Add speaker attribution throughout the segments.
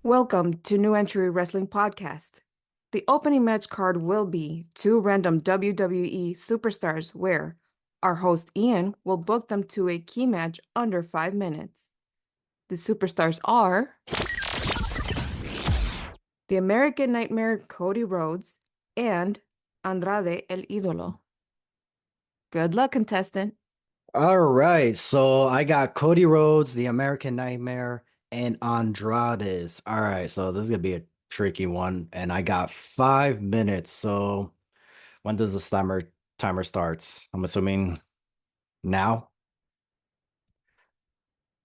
Speaker 1: Welcome to New Entry Wrestling Podcast. The opening match card will be two random WWE superstars where our host Ian will book them to a key match under 5 minutes. The superstars are the American Nightmare Cody Rhodes and Andrade El Idolo. Good luck, contestant.
Speaker 2: All right, so I got Cody Rhodes, the American Nightmare, and Andrades. All right, so this is gonna be a tricky one, and I got 5 minutes. So when does the timer starts? I'm assuming now.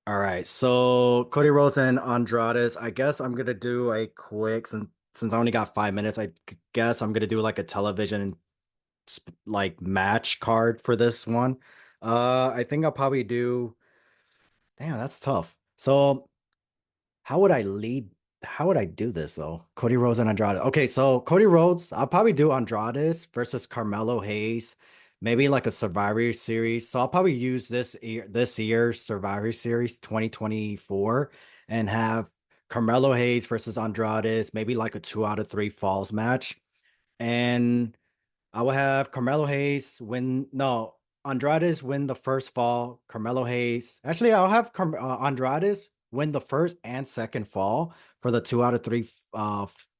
Speaker 2: All right, so Cody Rhodes and Andrades. I guess I'm gonna do a quick since I only got 5 minutes. I guess I'm gonna do like a television like match card for this one. I think I'll probably do. Damn, that's tough. So how would I lead? How would I do this though? Cody Rhodes and Andrade. Okay, so Cody Rhodes, I'll probably do Andrade versus Carmelo Hayes, maybe like a Survivor Series. So I'll probably use this year's Survivor Series 2024 and have Carmelo Hayes versus Andrade, maybe like a 2 out of 3 falls match. And I will have Carmelo Hayes win. No, Andrade win the first fall. Carmelo Hayes. Actually, I'll have Andrade win the first and second fall for the 2 out of 3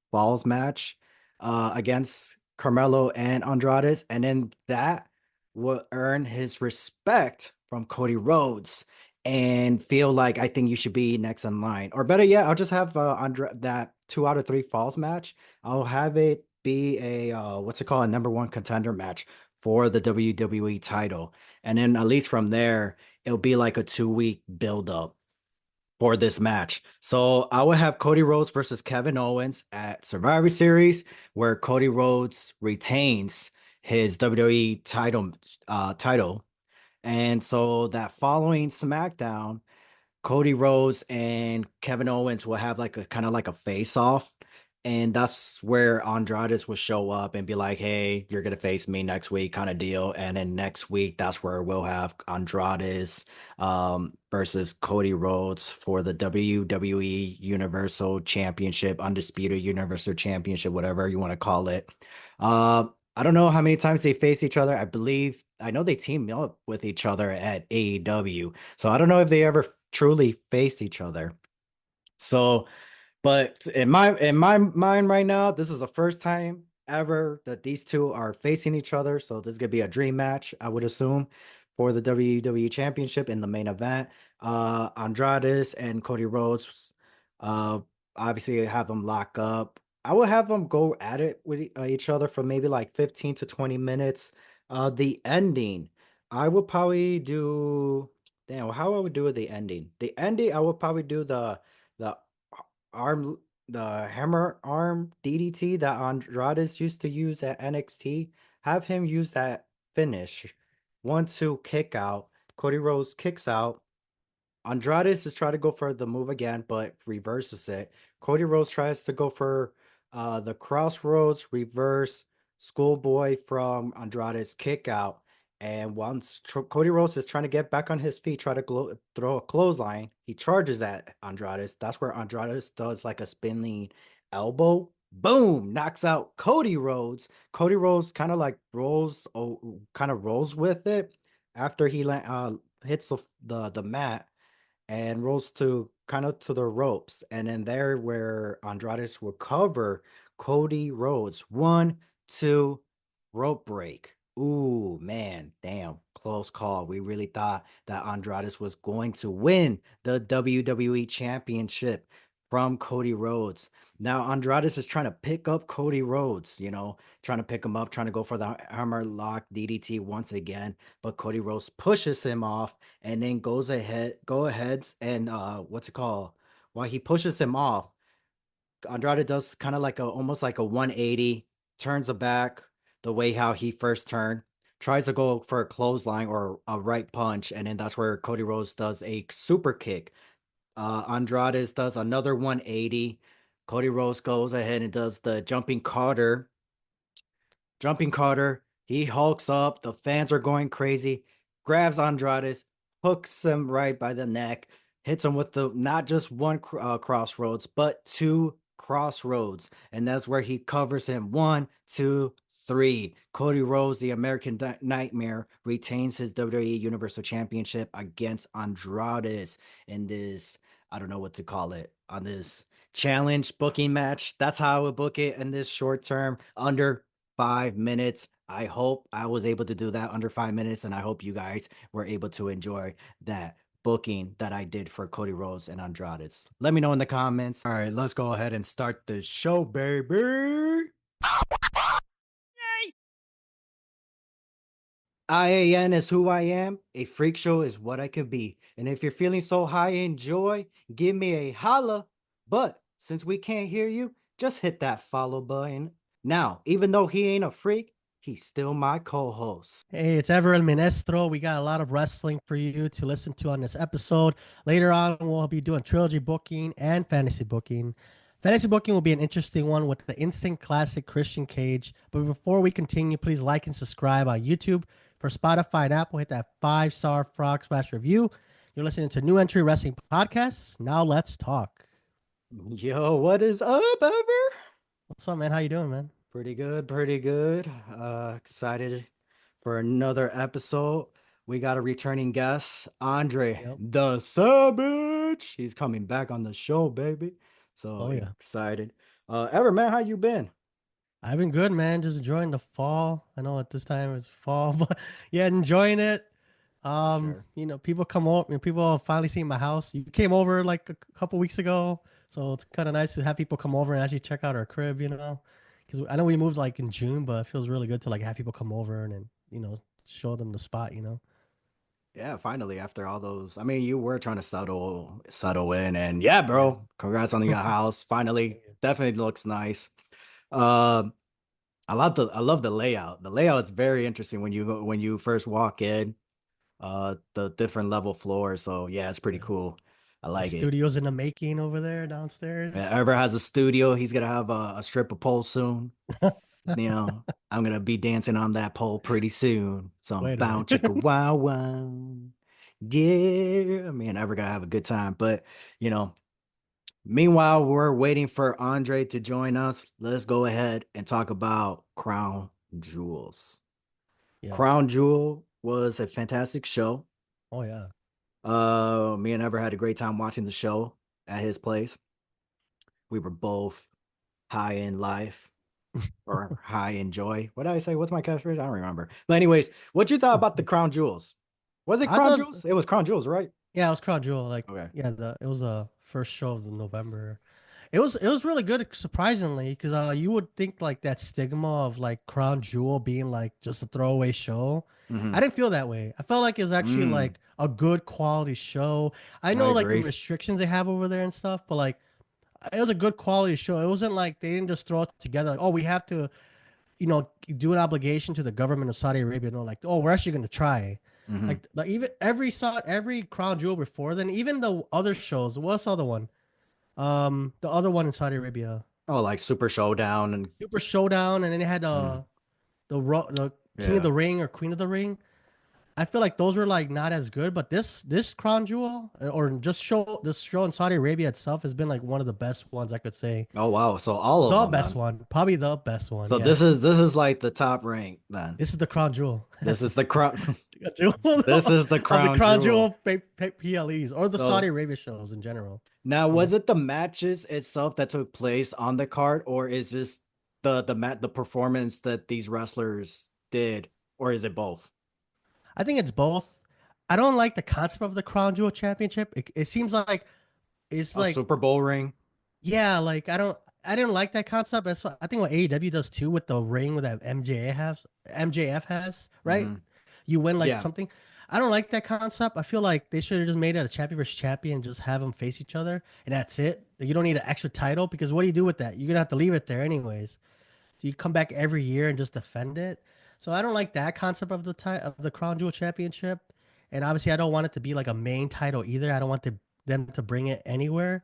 Speaker 2: falls match against Carmelo and Andrade. And then that will earn his respect from Cody Rhodes and feel like I think you should be next in line. Or better yet, I'll just have that 2 out of 3 falls match. I'll have it be a what's it called, a number one contender match for the WWE title. And then at least from there, it'll be like a 2 week build up for this match. So I would have Cody Rhodes versus Kevin Owens at Survivor Series, where Cody Rhodes retains his WWE title. And so that following SmackDown, Cody Rhodes and Kevin Owens will have like a kind of like a face off. And that's where Andrade will show up and be like, hey, you're going to face me next week, kind of deal. And then next week, that's where we'll have Andrade versus Cody Rhodes for the WWE Universal Championship, Undisputed Universal Championship, whatever you want to call it. I don't know how many times they face each other. I know they team up with each other at AEW. So I don't know if they ever truly faced each other. So, but in my mind right now, this is the first time ever that these two are facing each other. So this is gonna be a dream match, I would assume, for the WWE Championship in the main event. Andrade and Cody Rhodes, uh, obviously have them lock up. I would have them go at it with each other for maybe like 15 to 20 minutes. The ending, I would probably do. Damn, how I would do with the ending? The ending, I would probably do the arm the hammer arm DDT that Andrade used to use at NXT. Have him use that finish. 1-2 kick out. Cody Rhodes kicks out. Andrade is trying to go for the move again, but reverses it. Cody Rhodes tries to go for the crossroads reverse schoolboy from Andrade's kick out. And once Cody Rhodes is trying to get back on his feet, try to throw a clothesline, he charges at Andrade. That's where Andrade does like a spinning elbow. Boom! Knocks out Cody Rhodes. Cody Rhodes kind of like rolls with it after he hits the mat and rolls to kind of to the ropes. And then there where Andrade will cover Cody Rhodes. 1, 2, rope break. Ooh, man, damn, close call. We really thought that Andrade was going to win the WWE Championship from Cody Rhodes. Now Andrade is trying to pick up Cody Rhodes, trying to pick him up, trying to go for the hammerlock DDT once again, but Cody Rhodes pushes him off and then go ahead and what's it called? While he pushes him off, Andrade does kind of like a almost like a 180, turns the back the way how he first turned, tries to go for a clothesline or a right punch, and then that's where Cody Rhodes does a super kick. Andrade does another 180. Cody Rhodes goes ahead and does the jumping Carter. Jumping Carter, he hulks up. The fans are going crazy. Grabs Andrade, hooks him right by the neck, hits him with the not just one crossroads, but two crossroads. And that's where he covers him. 1, 2, 3. Cody Rhodes, the American Nightmare, retains his WWE Universal Championship against Andrade in this, I don't know what to call it, on this challenge booking match. That's how I would book it in this short term, under 5 minutes. I hope I was able to do that under 5 minutes, and I hope you guys were able to enjoy that booking that I did for Cody Rhodes and Andrade. Let me know in the comments. All right, let's go ahead and start the show, baby. IAN is who I am. A freak show is what I could be. And if you're feeling so high in joy, give me a holla. But since we can't hear you, just hit that follow button. Now, even though he ain't a freak, he's still my co-host.
Speaker 3: Hey, it's Everett Minestro. We got a lot of wrestling for you to listen to on this episode. Later on, we'll be doing trilogy booking and fantasy booking. Fantasy booking will be an interesting one with the instant classic Christian Cage. But before we continue, please like and subscribe on YouTube. For Spotify and Apple, hit that 5-star Frog Splash review. You're listening to New Entry Wrestling Podcast. Now let's talk.
Speaker 2: Yo, what is up, Ever?
Speaker 3: What's up, man? How you doing, man?
Speaker 2: Pretty good, pretty good. Excited for another episode. We got a returning guest, Andre the Savage. He's coming back on the show, baby. So excited. Ever, man, how you been?
Speaker 3: I've been good, man. Just enjoying the fall. I know at this time it's fall, but yeah, enjoying it.
Speaker 2: Sure.
Speaker 3: You know, people come over, people have finally seen my house. You came over like a couple weeks ago, so it's kind of nice to have people come over and actually check out our crib, you know. Because I know we moved like in June, but it feels really good to like have people come over and then, you know, show them the spot, you know.
Speaker 2: Yeah, finally, after all those, I mean, you were trying to settle in, and yeah, bro, congrats on your house. Finally, definitely looks nice. I love the layout. The layout is very interesting when you first walk in. The different level floors. So yeah, it's pretty cool. I like it.
Speaker 3: Studios in the making over there downstairs.
Speaker 2: Ever has a studio. He's gonna have a stripper pole soon. You know, I'm gonna be dancing on that pole pretty soon. Some bound chicka wow wow. Yeah, I mean, Ever gonna have a good time. But you know, meanwhile, we're waiting for Andre to join us. Let's go ahead and talk about Crown Jewels. Yeah. Crown Jewel was a fantastic show.
Speaker 3: Oh yeah.
Speaker 2: Me and Ever had a great time watching the show at his place. We were both high in life or high in joy. What did I say? What's my catchphrase? I don't remember. But anyways, what you thought about the Crown Jewels? Was it Crown Jewels? It was Crown Jewels, right?
Speaker 3: Yeah, it was Crown Jewel. Like, yeah, it was the first show of November. It was really good, surprisingly, because you would think like that stigma of like Crown Jewel being like just a throwaway show. I didn't feel that way. I felt like it was actually like a good quality show. I know like the restrictions they have over there and stuff, but like it was a good quality show. It wasn't like they didn't just throw it together like, oh, we have to, you know, do an obligation to the government of Saudi Arabia. No, like, oh, we're actually gonna try. Like even every Crown Jewel before then, even the other shows. What's the other one? The other one in Saudi Arabia.
Speaker 2: Oh, like Super Showdown, and
Speaker 3: then it had the King of the Ring or Queen of the Ring. I feel like those were like not as good, but this Crown Jewel or this show in Saudi Arabia itself has been like one of the best ones I could say.
Speaker 2: Oh wow! So all of
Speaker 3: the
Speaker 2: them,
Speaker 3: best one, probably the best one.
Speaker 2: So this is like the top rank then.
Speaker 3: This is the Crown Jewel.
Speaker 2: This is the Crown. This is the Crown
Speaker 3: Jewel PLEs or the Saudi Arabia shows in general.
Speaker 2: Now, was it the matches itself that took place on the card, or is this the performance that these wrestlers did, or is it both?
Speaker 3: I think it's both. I don't like the concept of the Crown Jewel Championship. It seems like it's like
Speaker 2: Super Bowl ring.
Speaker 3: Yeah, like I didn't like that concept. That's what, I think what AEW does too with the ring that MJF has, right? You win like something. I don't like that concept. I feel like they should have just made it a champion versus champion and just have them face each other, and that's it. You don't need an extra title because what do you do with that? You're gonna have to leave it there anyways. So you come back every year and just defend it. So I don't like that concept of the Crown Jewel Championship, and obviously I don't want it to be like a main title either. I don't want them to bring it anywhere.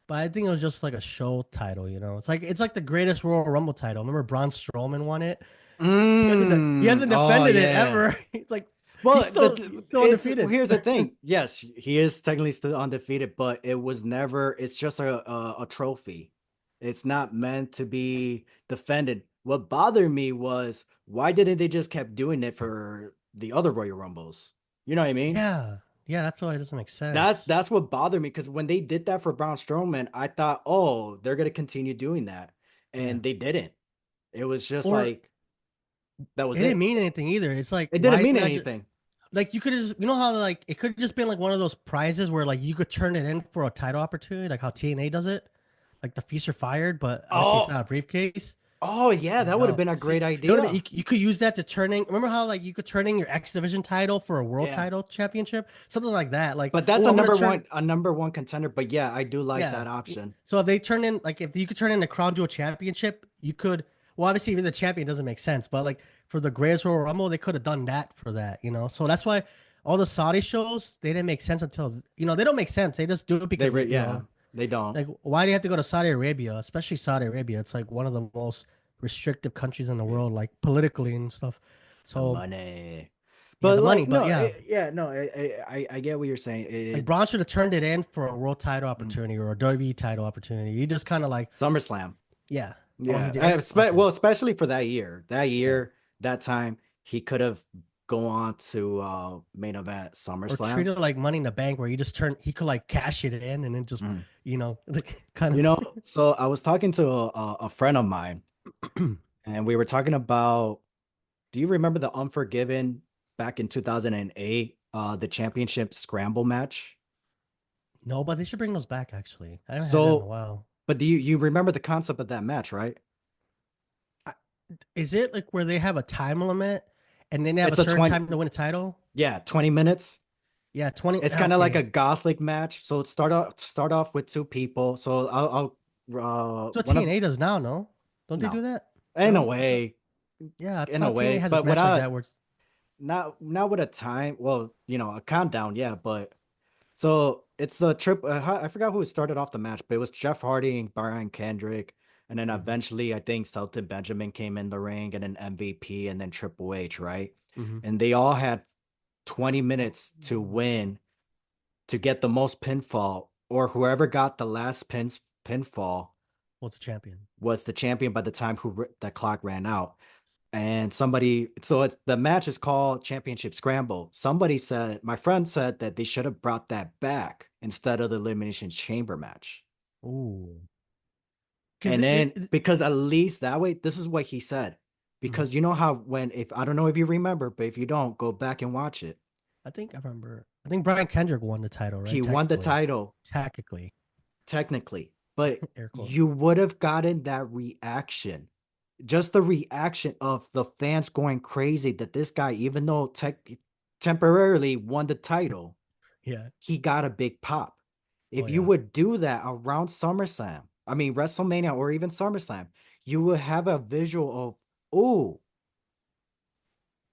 Speaker 3: But I think it was just like a show title, you know. It's like the greatest Royal Rumble title. Remember Braun Strowman won it? He hasn't defended it ever. It's like
Speaker 2: Well,
Speaker 3: he's still undefeated.
Speaker 2: here's the thing. Yes, he is technically still undefeated, but it was never. It's just a trophy. It's not meant to be defended. What bothered me was why didn't they just kept doing it for the other Royal Rumbles? You know what I mean?
Speaker 3: Yeah, yeah, that's why it doesn't make sense.
Speaker 2: That's what bothered me because when they did that for Braun Strowman, I thought, oh, they're gonna continue doing that,
Speaker 3: Yeah,
Speaker 2: and they didn't. It was just
Speaker 3: or
Speaker 2: like that
Speaker 3: it
Speaker 2: was
Speaker 3: didn't
Speaker 2: it.
Speaker 3: mean anything either. It's like,
Speaker 2: It didn't
Speaker 3: why
Speaker 2: mean
Speaker 3: not just
Speaker 2: anything.
Speaker 3: like you could just, you know how like it could have just been like one of those prizes where like you could turn it in for a title opportunity, like how TNA does it, like the feast or fired, but obviously it's
Speaker 2: Oh,
Speaker 3: not a briefcase.
Speaker 2: oh yeah,
Speaker 3: I
Speaker 2: that would have
Speaker 3: know.
Speaker 2: been a
Speaker 3: See,
Speaker 2: great
Speaker 3: it would have
Speaker 2: idea.
Speaker 3: you could use that to turn in. Remember how like you could turn in your X Division title for a world
Speaker 2: Yeah.
Speaker 3: title championship, something like that. Like,
Speaker 2: But that's
Speaker 3: oh, I'm gonna turn.
Speaker 2: a number one contender. But yeah, I do like
Speaker 3: Yeah.
Speaker 2: that option.
Speaker 3: So if they turn in like if you could turn in the Crown Jewel Championship, you could. Well, obviously, even the champion doesn't make sense, but like for the Greatest Royal Rumble, they could have done that for that, you know. So that's why all the Saudi shows they didn't make sense until they don't make sense. They just do it because
Speaker 2: Yeah, they don't.
Speaker 3: like why do you have to go to Saudi Arabia, especially Saudi Arabia? It's like one of the most restrictive countries in the
Speaker 2: Yeah,
Speaker 3: world, like politically and stuff.
Speaker 2: the
Speaker 3: So
Speaker 2: money.
Speaker 3: yeah,
Speaker 2: But
Speaker 3: the money,
Speaker 2: like
Speaker 3: but
Speaker 2: no,
Speaker 3: yeah,
Speaker 2: yeah, no, I get what you're saying.
Speaker 3: like Braun should have turned it in for a world title
Speaker 2: Mm,
Speaker 3: opportunity or a WWE title opportunity. He just kind of like,
Speaker 2: SummerSlam.
Speaker 3: yeah. Oh, he
Speaker 2: Yeah,
Speaker 3: did. Okay.
Speaker 2: well, especially for that year.
Speaker 3: Yeah.
Speaker 2: That time, he could have go on to main event
Speaker 3: Or treat
Speaker 2: SummerSlam.
Speaker 3: it like Money in the Bank, where you just turn, he could like cash it in and then just,
Speaker 2: Mm.
Speaker 3: like kind
Speaker 2: You
Speaker 3: of.
Speaker 2: know, so I was talking to a friend of mine, and we were talking about. Do you remember the Unforgiven back in 2008? The championship scramble match.
Speaker 3: No, but they should bring those back. Actually, I haven't had that in a
Speaker 2: So,
Speaker 3: while.
Speaker 2: but do you remember the concept of that match, right?
Speaker 3: I, is it like where they have a time limit and then they have a
Speaker 2: It's a
Speaker 3: certain
Speaker 2: 20,
Speaker 3: time to win a title?
Speaker 2: yeah, 20 minutes.
Speaker 3: Yeah, 20.
Speaker 2: It's kind of like a
Speaker 3: Okay.
Speaker 2: gothic match. So it start off with two people. So
Speaker 3: So
Speaker 2: one of
Speaker 3: TNA does now, no? Don't they
Speaker 2: no,
Speaker 3: do that?
Speaker 2: in a
Speaker 3: No? I thought,
Speaker 2: way,
Speaker 3: yeah, I
Speaker 2: in a
Speaker 3: thought TNA
Speaker 2: way,
Speaker 3: has a
Speaker 2: but
Speaker 3: match like
Speaker 2: without
Speaker 3: that where
Speaker 2: not with a time. Well, a countdown, yeah, but so it's the trip. I forgot who started off the match, but it was Jeff Hardy and Brian Kendrick, and then
Speaker 3: hmm
Speaker 2: eventually I think Shelton Benjamin came in the ring, and then MVP, and then Triple H, right?
Speaker 3: hmm
Speaker 2: And they all had 20 minutes to win to get the most pinfall, or whoever got the last pinfall
Speaker 3: what's the champion?
Speaker 2: was the champion by the time the clock ran out. And so it's the match is called Championship Scramble. Somebody said, my friend said that they should have brought that back instead of the Elimination Chamber match.
Speaker 3: Ooh. Because
Speaker 2: And then because at least that way, this is what he said.
Speaker 3: mhm.
Speaker 2: Because you know how if I don't know if you remember, but if you don't, go back and watch it.
Speaker 3: I think I remember. I think Brian Kendrick won the title, right?
Speaker 2: He won the
Speaker 3: Technically.
Speaker 2: title
Speaker 3: Technically.
Speaker 2: technically, but
Speaker 3: Air quotes.
Speaker 2: you would have gotten that reaction, just the reaction of the fans going crazy that this guy, even though temporarily won the title,
Speaker 3: Yeah.
Speaker 2: he got a big pop.
Speaker 3: Oh
Speaker 2: If you
Speaker 3: yeah.
Speaker 2: would do that around SummerSlam, I mean WrestleMania or even SummerSlam, you would have a visual of, oh,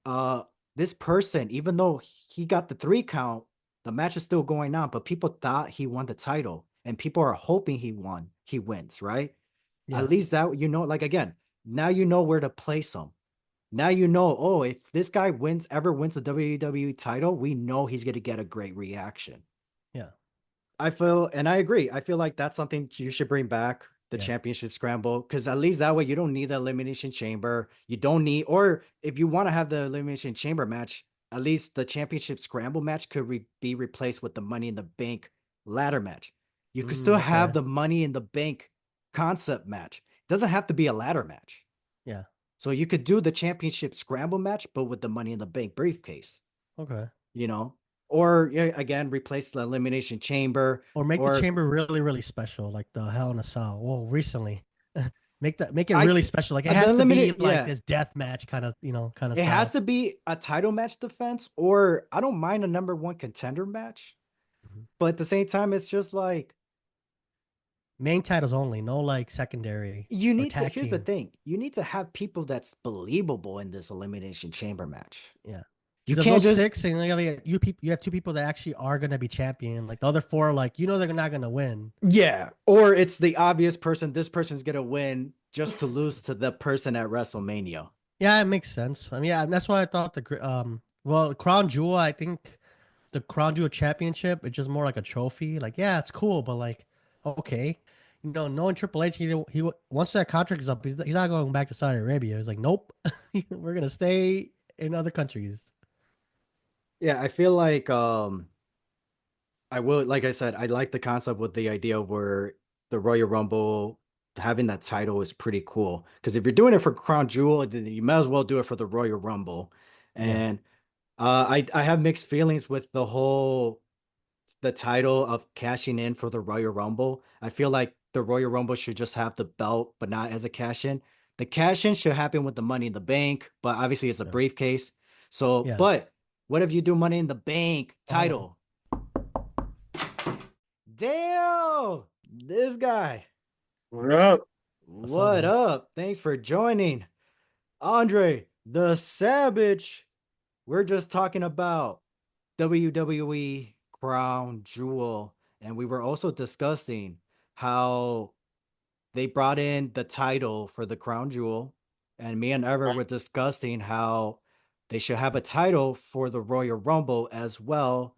Speaker 2: uh, this person, even though he got the 3 count, the match is still going on, but people thought he won the title, and people are hoping he wins, right?
Speaker 3: Yeah.
Speaker 2: At least that like again, now you know where to place him. Now you know, oh, if this guy ever wins the WWE title, we know he's gonna get a great reaction.
Speaker 3: Yeah.
Speaker 2: I feel, and I agree. I feel like that's something you should bring back, the
Speaker 3: Yeah.
Speaker 2: championship scramble, because at least that way you don't need the elimination chamber. You don't need, or if you want to have the elimination chamber match, at least the championship scramble match could be replaced with the Money in the Bank ladder match. You could still have
Speaker 3: Okay.
Speaker 2: the Money in the Bank concept match. It doesn't have to be a ladder match.
Speaker 3: Yeah.
Speaker 2: So you could do the championship scramble match, but with the Money in the Bank briefcase,
Speaker 3: Okay.
Speaker 2: you know, or yeah, again, replace the elimination chamber,
Speaker 3: Or make the
Speaker 2: or
Speaker 3: chamber really, really special, like the Hell in a Cell. Well, recently, make it
Speaker 2: I
Speaker 3: really special. Like it
Speaker 2: the
Speaker 3: has to be
Speaker 2: limited,
Speaker 3: like
Speaker 2: yeah.
Speaker 3: this death match kind of, kind of
Speaker 2: It has
Speaker 3: style.
Speaker 2: to be a title match defense, or I don't mind a number one contender match,
Speaker 3: Mhm.
Speaker 2: but at the same time, it's just like
Speaker 3: Main titles only, no like secondary
Speaker 2: you
Speaker 3: or
Speaker 2: need to.
Speaker 3: tag
Speaker 2: Here's the
Speaker 3: team.
Speaker 2: thing: you need to have people that's believable in this elimination chamber match.
Speaker 3: Yeah.
Speaker 2: You
Speaker 3: Because of
Speaker 2: can't
Speaker 3: those
Speaker 2: just
Speaker 3: six, and you have two people that actually are gonna be champion. Like the other four, like they're not gonna win.
Speaker 2: yeah, or it's the obvious person. This person's gonna win just to lose to the person at WrestleMania.
Speaker 3: Yeah, it makes sense. I mean, yeah, and that's why I thought Well, Crown Jewel, I think the Crown Jewel Championship, it's just more like a trophy. Like, yeah, it's cool, but like, okay, knowing Triple H, once that contract is up, he's not going back to Saudi Arabia. He's like, nope, we're gonna stay in other countries.
Speaker 2: Yeah, I feel like I will, like I said, I like the concept with the idea where the Royal Rumble having that title is pretty cool. Because if you're doing it for Crown Jewel, then you might as well do it for the Royal Rumble.
Speaker 3: Yeah.
Speaker 2: And I have mixed feelings with the title of cashing in for the Royal Rumble. I feel like the Royal Rumble should just have the belt, but not as a cash in. The cash in should happen with the Money in the Bank, but obviously it's a
Speaker 3: Yeah.
Speaker 2: briefcase. So,
Speaker 3: Yeah.
Speaker 2: but what if you do Money in the Bank
Speaker 3: Oh,
Speaker 2: title? Damn, this guy.
Speaker 4: What up?
Speaker 3: what's up,
Speaker 2: What
Speaker 3: man?
Speaker 2: up? Thanks for joining. Andre the Savage. We're just talking about WWE Crown Jewel. And we were also discussing how they brought in the title for the Crown Jewel. And me and Ever were discussing how they should have a title for the Royal Rumble as well.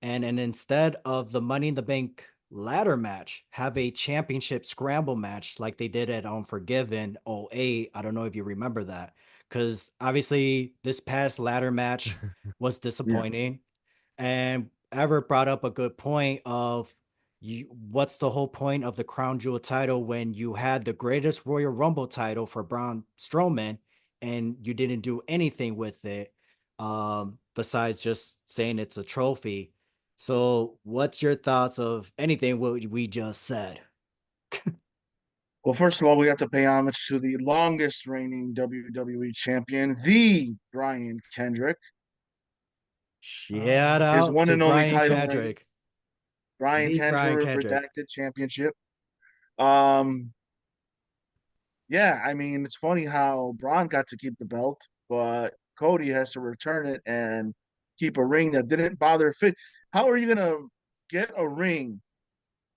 Speaker 2: And instead of the Money in the Bank ladder match, have a championship scramble match like they did at Unforgiven '08. I don't know if you remember that. Because obviously this past ladder match was
Speaker 4: Yeah.
Speaker 2: disappointing. And Everett brought up a good point of what's the whole point of the Crown Jewel title when you had the greatest Royal Rumble title for Braun Strowman and you didn't do anything with it besides just saying it's a trophy. So what's your thoughts of anything what we just said?
Speaker 4: Well, first of all, we have to pay homage to the longest reigning WWE champion, the Brian Kendrick.
Speaker 2: Shout
Speaker 4: His
Speaker 2: out
Speaker 4: one
Speaker 2: to
Speaker 4: and only
Speaker 2: Brian
Speaker 4: title reign,
Speaker 2: Kendrick.
Speaker 4: Brian
Speaker 2: The Brian
Speaker 4: Kendrick
Speaker 2: Kendrick.
Speaker 4: redacted championship. Um, yeah, I mean, it's funny how Braun got to keep the belt, but Cody has to return it and keep a ring that didn't bother fit. How are you gonna get a ring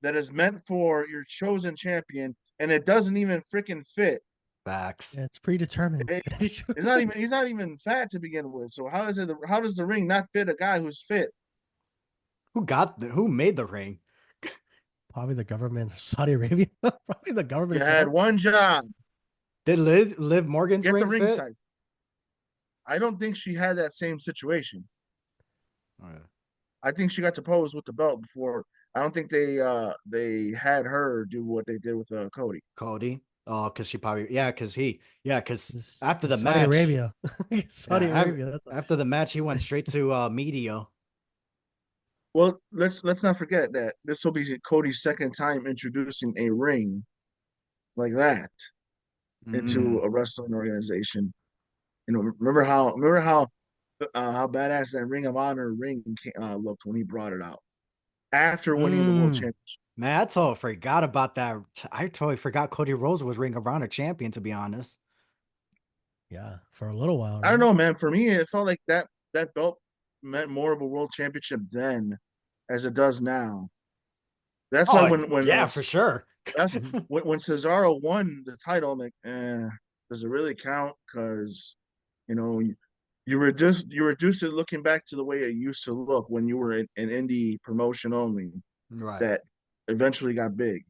Speaker 4: that is meant for your chosen champion and it doesn't even freaking fit?
Speaker 2: Facts.
Speaker 3: Yeah, it's predetermined.
Speaker 4: It- It's not even he's not even fat to begin with. So how does the ring not fit a guy who's fit?
Speaker 2: Who made the ring?
Speaker 3: Probably the government of Saudi Arabia. Probably the
Speaker 4: You
Speaker 3: government
Speaker 4: had
Speaker 3: itself.
Speaker 4: one job,
Speaker 2: Did Liv Morgan's
Speaker 4: get the
Speaker 2: ring
Speaker 4: ring
Speaker 2: fit?
Speaker 4: size. I don't think she had that same situation.
Speaker 2: Oh, yeah.
Speaker 4: I think she got to pose with the belt before. I don't think they had her do what they did with Cody.
Speaker 2: Cody. Oh, because she probably because after the
Speaker 3: Saudi
Speaker 2: match,
Speaker 3: Arabia. Saudi
Speaker 2: yeah,
Speaker 3: Arabia. That's
Speaker 2: after the match, he went straight to media.
Speaker 4: Well, let's not forget that this will be Cody's second time introducing a ring like that into
Speaker 2: Mm,
Speaker 4: a wrestling organization. You know, how badass that Ring of Honor ring looked when he brought it out after winning the world
Speaker 2: mm.
Speaker 4: championship.
Speaker 2: Man, I totally forgot about that. I totally forgot Cody Rhodes was Ring of Honor champion, to be honest.
Speaker 3: Yeah, for a little while,
Speaker 4: I don't
Speaker 3: right?
Speaker 4: know, man. For me, it felt like that belt meant more of a world championship then as it does now. That's why
Speaker 2: Oh, yeah, for sure.
Speaker 4: that's when Cesaro won the title, I'm like, does it really count? Because you know you reduce it looking back to the way it used to look when you were in an indie promotion only
Speaker 2: Right.
Speaker 4: that eventually got big.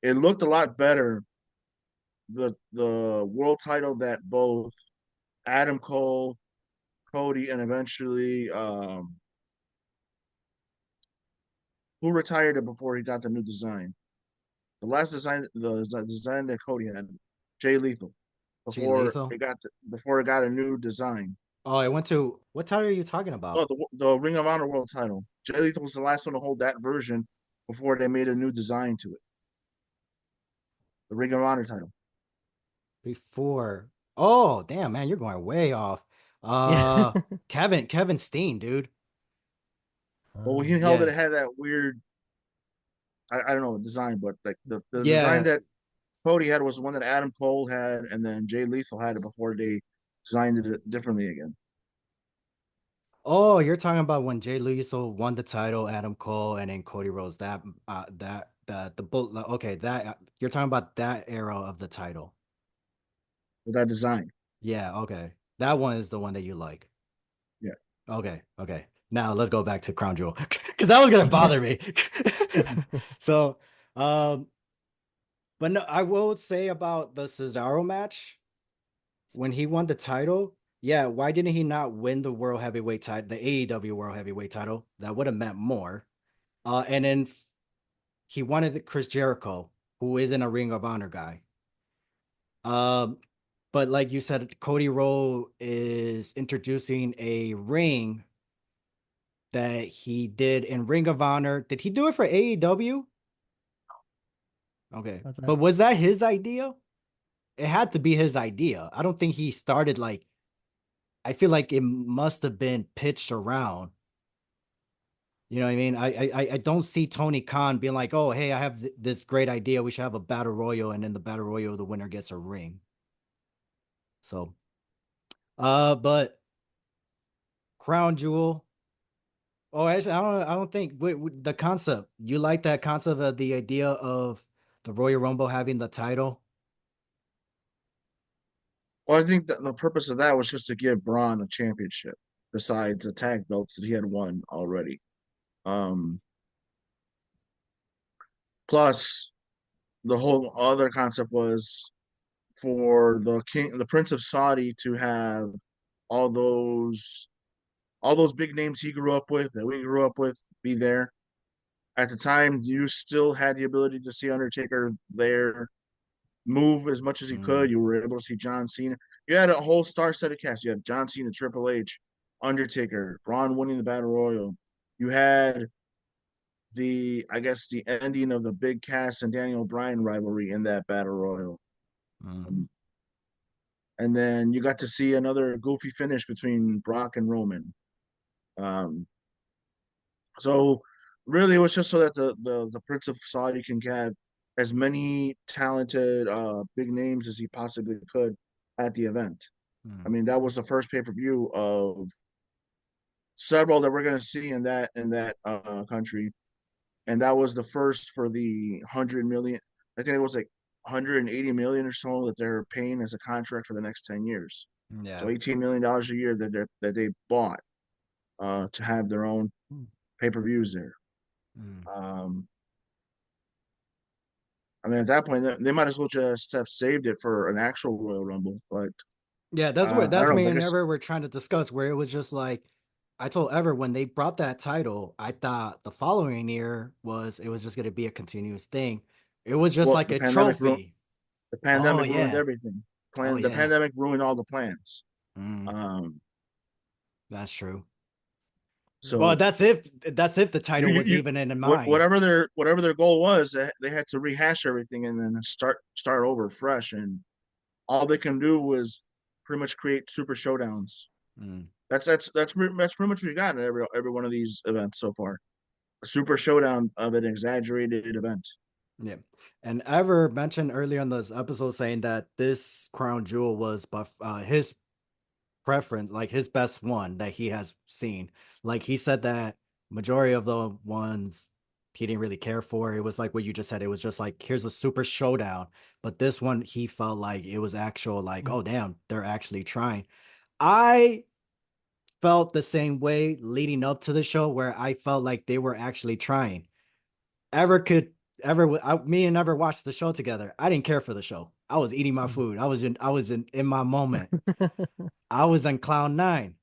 Speaker 4: It looked a lot better. The world title that both Adam Cole, Cody, and eventually who retired it before he got the new design. The last design, the design that Cody had, Jay Lethal,
Speaker 2: Jay Lethal.
Speaker 4: before it got a new design.
Speaker 2: Oh, I went to what title are you talking
Speaker 4: Oh,
Speaker 2: about?
Speaker 4: the Ring of Honor World Title. Jay Lethal was the last one to hold that version before they made a new design to it. The Ring of Honor title.
Speaker 2: Before. Oh, damn, man, you're going way off.
Speaker 3: Yeah.
Speaker 2: Kevin Steen, dude.
Speaker 4: Well, he held it.
Speaker 2: Yeah.
Speaker 4: It had that weird, I don't know, design, but like the design
Speaker 2: Yeah.
Speaker 4: that Cody had was the one that Adam Cole had, and then Jay Lethal had it before they designed it differently again.
Speaker 2: Oh, you're talking about when Jay Lethal won the title, Adam Cole, and then Cody Rhodes. The bull. Okay, that you're talking about that era of the title.
Speaker 4: With that design.
Speaker 2: Yeah. Okay, that one is the one that you like.
Speaker 4: Yeah.
Speaker 2: Okay. Now let's go back to Crown Jewel because that was gonna bother me. So, but no, I will say about the Cesaro match when he won the title. Yeah, why didn't he not win the World Heavyweight title, the AEW World Heavyweight title? That would have meant more. And then he wanted Chris Jericho, who isn't a Ring of Honor guy. But like you said, Cody Rhodes is introducing a ring that he did in Ring of Honor. Did he do it for AEW? Okay. But was that his idea? It had to be his idea. I don't think he started like, I feel like it must have been pitched around. You know what I mean? I don't see Tony Khan being like, oh, hey, I have this great idea. We should have a battle royal, and in the battle royal, the winner gets a ring. So, but Crown Jewel. Oh, actually, I don't think the concept. You like that concept of the idea of the Royal Rumble having the title?
Speaker 4: Well, I think that the purpose of that was just to give Braun a championship besides the tag belts that he had won already. Um, Plus, the whole other concept was for the Prince of Saudi, to have all those all those big names he grew up with, that we grew up with, be there. At the time, you still had the ability to see Undertaker there, move as much as he could. You were able to see John Cena. You had a whole star-studded cast. You had John Cena, Triple H, Undertaker, Braun winning the Battle Royal. You had I guess, the ending of the Big Cass and Daniel Bryan rivalry in that Battle Royal. And then you got to see another goofy finish between Brock and Roman. So really, it was just so that the Prince of Saudi can have as many talented big names as he possibly could at the event. I mean, that was the first pay-per-view of several that we're going to see in that country, and that was the first for the 100 million. I think it was like 180 million or so that they're paying as a contract for the next 10 years.
Speaker 2: Yeah.
Speaker 4: So $18 million a year that they bought to have their own pay-per-views there. I mean, at that point, they might as well just have saved it for an actual Royal Rumble. But
Speaker 2: yeah, that's what
Speaker 4: I don't know,
Speaker 2: me
Speaker 4: I
Speaker 2: and
Speaker 4: guess,
Speaker 2: Ever were trying to discuss. Where it was just like, I told Ever when they brought that title, I thought the following year it was just going to be a continuous thing. It was just
Speaker 4: well,
Speaker 2: like a trophy.
Speaker 4: The
Speaker 2: Oh
Speaker 4: pandemic ruined
Speaker 2: yeah.
Speaker 4: everything.
Speaker 2: Oh
Speaker 4: The
Speaker 2: yeah.
Speaker 4: pandemic ruined all the plans.
Speaker 2: That's true. Well,
Speaker 4: So
Speaker 2: that's if the title was even in mind.
Speaker 4: whatever their goal was, they had to rehash everything and then start over fresh. And all they can do was pretty much create super showdowns. That's pretty much what we got in every one of these events so far. A super showdown of an exaggerated event.
Speaker 2: Yeah. And Ever mentioned earlier in this episode saying that this Crown Jewel was his preference, like his best one that he has seen. Like he said that majority of the ones he didn't really care for. It was like what you just said. It was just like, here's a super showdown. But this one, he felt like it was actual, like, oh damn, they're actually trying. I felt the same way leading up to the show, where I felt like they were actually trying. Me and Ever watched the show together. I didn't care for the show. I was eating my food. I was in my moment. I was on cloud nine.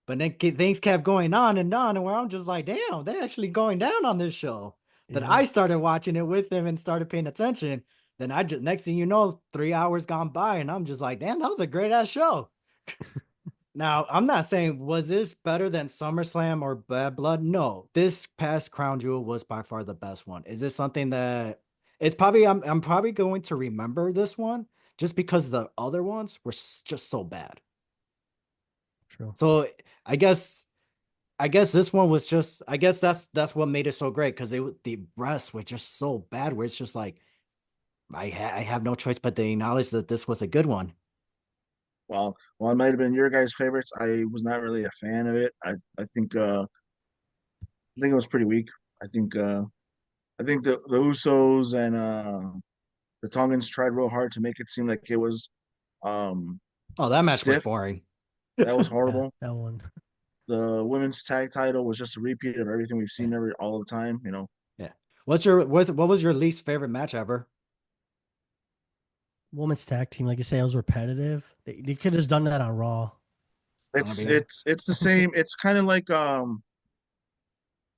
Speaker 2: But then things kept going on, and where I'm just like, damn, they're actually going down on this show. Then I started watching it with them and started paying attention. Then next thing you know, 3 hours gone by, and I'm just like, damn, that was a great ass show. Now, I'm not saying was this better than SummerSlam or Bad Blood? No, this past Crown Jewel was by far the best one. Is this something that it's probably I'm probably going to remember this one just because the other ones were just so bad.
Speaker 3: True.
Speaker 2: So I guess this one was just, I guess that's what made it so great, because the rest were just so bad, where it's just like I have no choice but to acknowledge that this was a good one.
Speaker 4: Well, it might have been your guys' favorites. I was not really a fan of it. I think it was pretty weak. I think the Usos and the Tongans tried real hard to make it seem like it was
Speaker 2: Oh, that match was
Speaker 4: stiff.
Speaker 2: boring.
Speaker 4: That was horrible.
Speaker 3: Yeah, that one.
Speaker 4: the women's tag title was just a repeat of everything we've seen all the time.
Speaker 2: Yeah. What was your least favorite match ever?
Speaker 3: Women's tag team, like you say, it was repetitive. They could have done that on Raw.
Speaker 4: It's the same. It's kind of like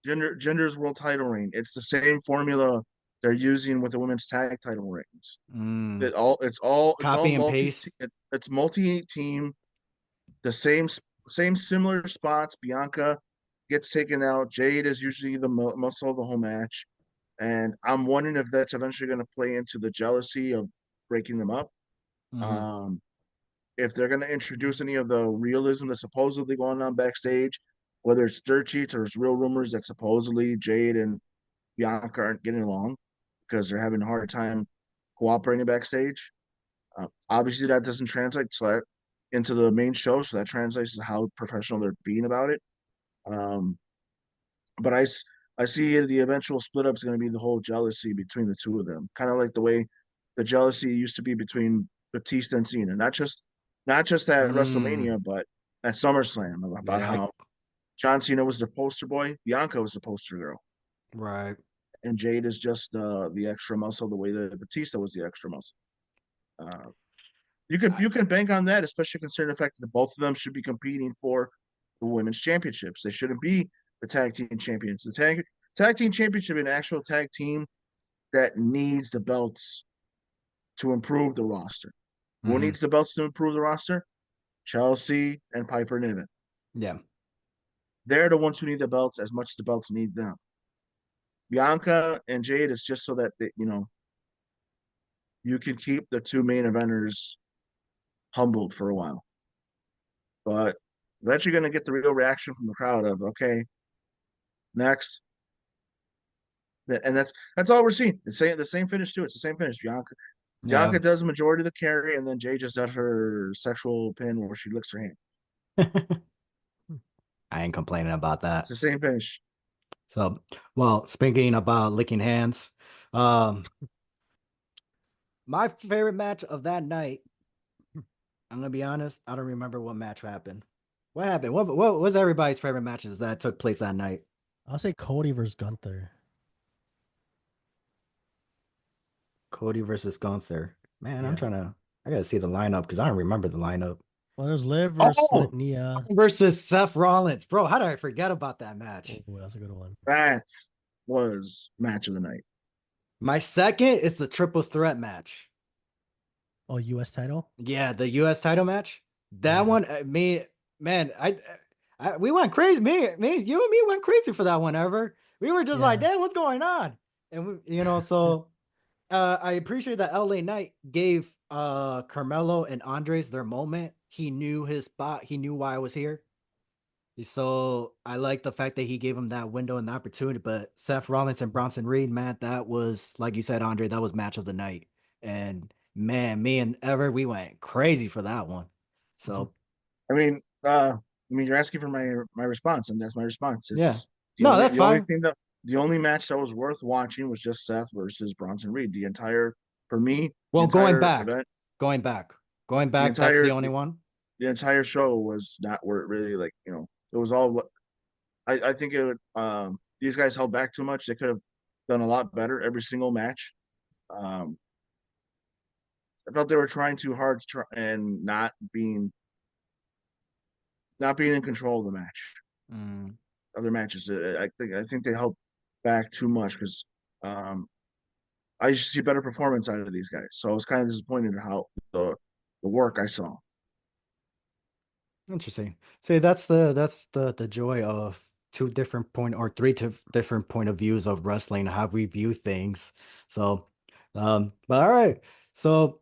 Speaker 4: Gender's world title reign. It's the same formula they're using with the women's tag title reigns. It's all
Speaker 2: Copy and paste.
Speaker 4: It's multi team. The same similar spots. Bianca gets taken out. Jade is usually the muscle of the whole match, and I'm wondering if that's eventually going to play into the jealousy of breaking them up. If they're going to introduce any of the realism that's supposedly going on backstage, whether it's dirt sheets or it's real rumors that supposedly Jade and Bianca aren't getting along because they're having a hard time cooperating backstage. Obviously, that doesn't translate into the main show, so that translates to how professional they're being about it. But I see the eventual split up is going to be the whole jealousy between the two of them, kind of like the way the jealousy used to be between Batista and Cena, not just at WrestleMania, but at SummerSlam about how John Cena was the poster boy, Bianca was the poster girl,
Speaker 2: right?
Speaker 4: And Jade is just the extra muscle, the way that Batista was the extra muscle. You can bank on that, especially considering the fact that both of them should be competing for the women's championships. They shouldn't be the tag team champions. The tag team championship is an actual tag team that needs the belts to improve the roster. Who needs the belts to improve the roster? Chelsea and Piper Niven.
Speaker 2: Yeah.
Speaker 4: They're the ones who need the belts as much as the belts need them. Bianca and Jade is just so that you can keep the two main eventers humbled for a while. But eventually you're going to get the real reaction from the crowd of, okay, next. And that's all we're seeing. It's the same finish too. It's the same finish. Bianca does the majority of the carry, and then Jay just does her sexual pin where she licks her hand.
Speaker 2: I ain't complaining about that.
Speaker 4: It's the same finish.
Speaker 2: So, well, speaking about licking hands, my favorite match of that night, I'm gonna be honest, I don't remember what match happened. What happened? What was everybody's favorite matches that took place that night?
Speaker 3: I'll say Cody versus Gunther.
Speaker 2: Cody versus Gunther. Man, I gotta see the lineup because I don't remember the lineup.
Speaker 3: Well, there's Liv versus Nia
Speaker 2: versus Seth Rollins. Bro, how did I forget about that match?
Speaker 3: Oh, that's a good one.
Speaker 4: That was match of the night.
Speaker 2: My second is the triple threat match.
Speaker 3: Oh, U.S. title?
Speaker 2: Yeah, the U.S. title match. That one, we went crazy. Me, you and me went crazy for that one, Ever. We were just like, damn, what's going on? And, so I appreciate that LA Knight gave Carmelo and Andres their moment. He knew his spot. He knew why I was here. So I like the fact that he gave him that window and the opportunity. But Seth Rollins and Bronson Reed, man, that was, like you said, Andre, that was match of the night. And man, me and Ever, we went crazy for that one. So,
Speaker 4: I mean, you're asking for my response, and that's my response.
Speaker 2: That's fine.
Speaker 4: The only match that was worth watching was just Seth versus Bronson Reed.
Speaker 2: Going back, that's the only one.
Speaker 4: The entire show was not where it really it was all. I think it would. These guys held back too much. They could have done a lot better every single match. I felt they were trying too hard and not being in control of the match. Other matches, I think they held back too much because I used to see better performance out of these guys. So I was kind of disappointed in how the work I saw.
Speaker 2: Interesting. See, that's the joy of three different point of views of wrestling, how we view things. So, but all right. So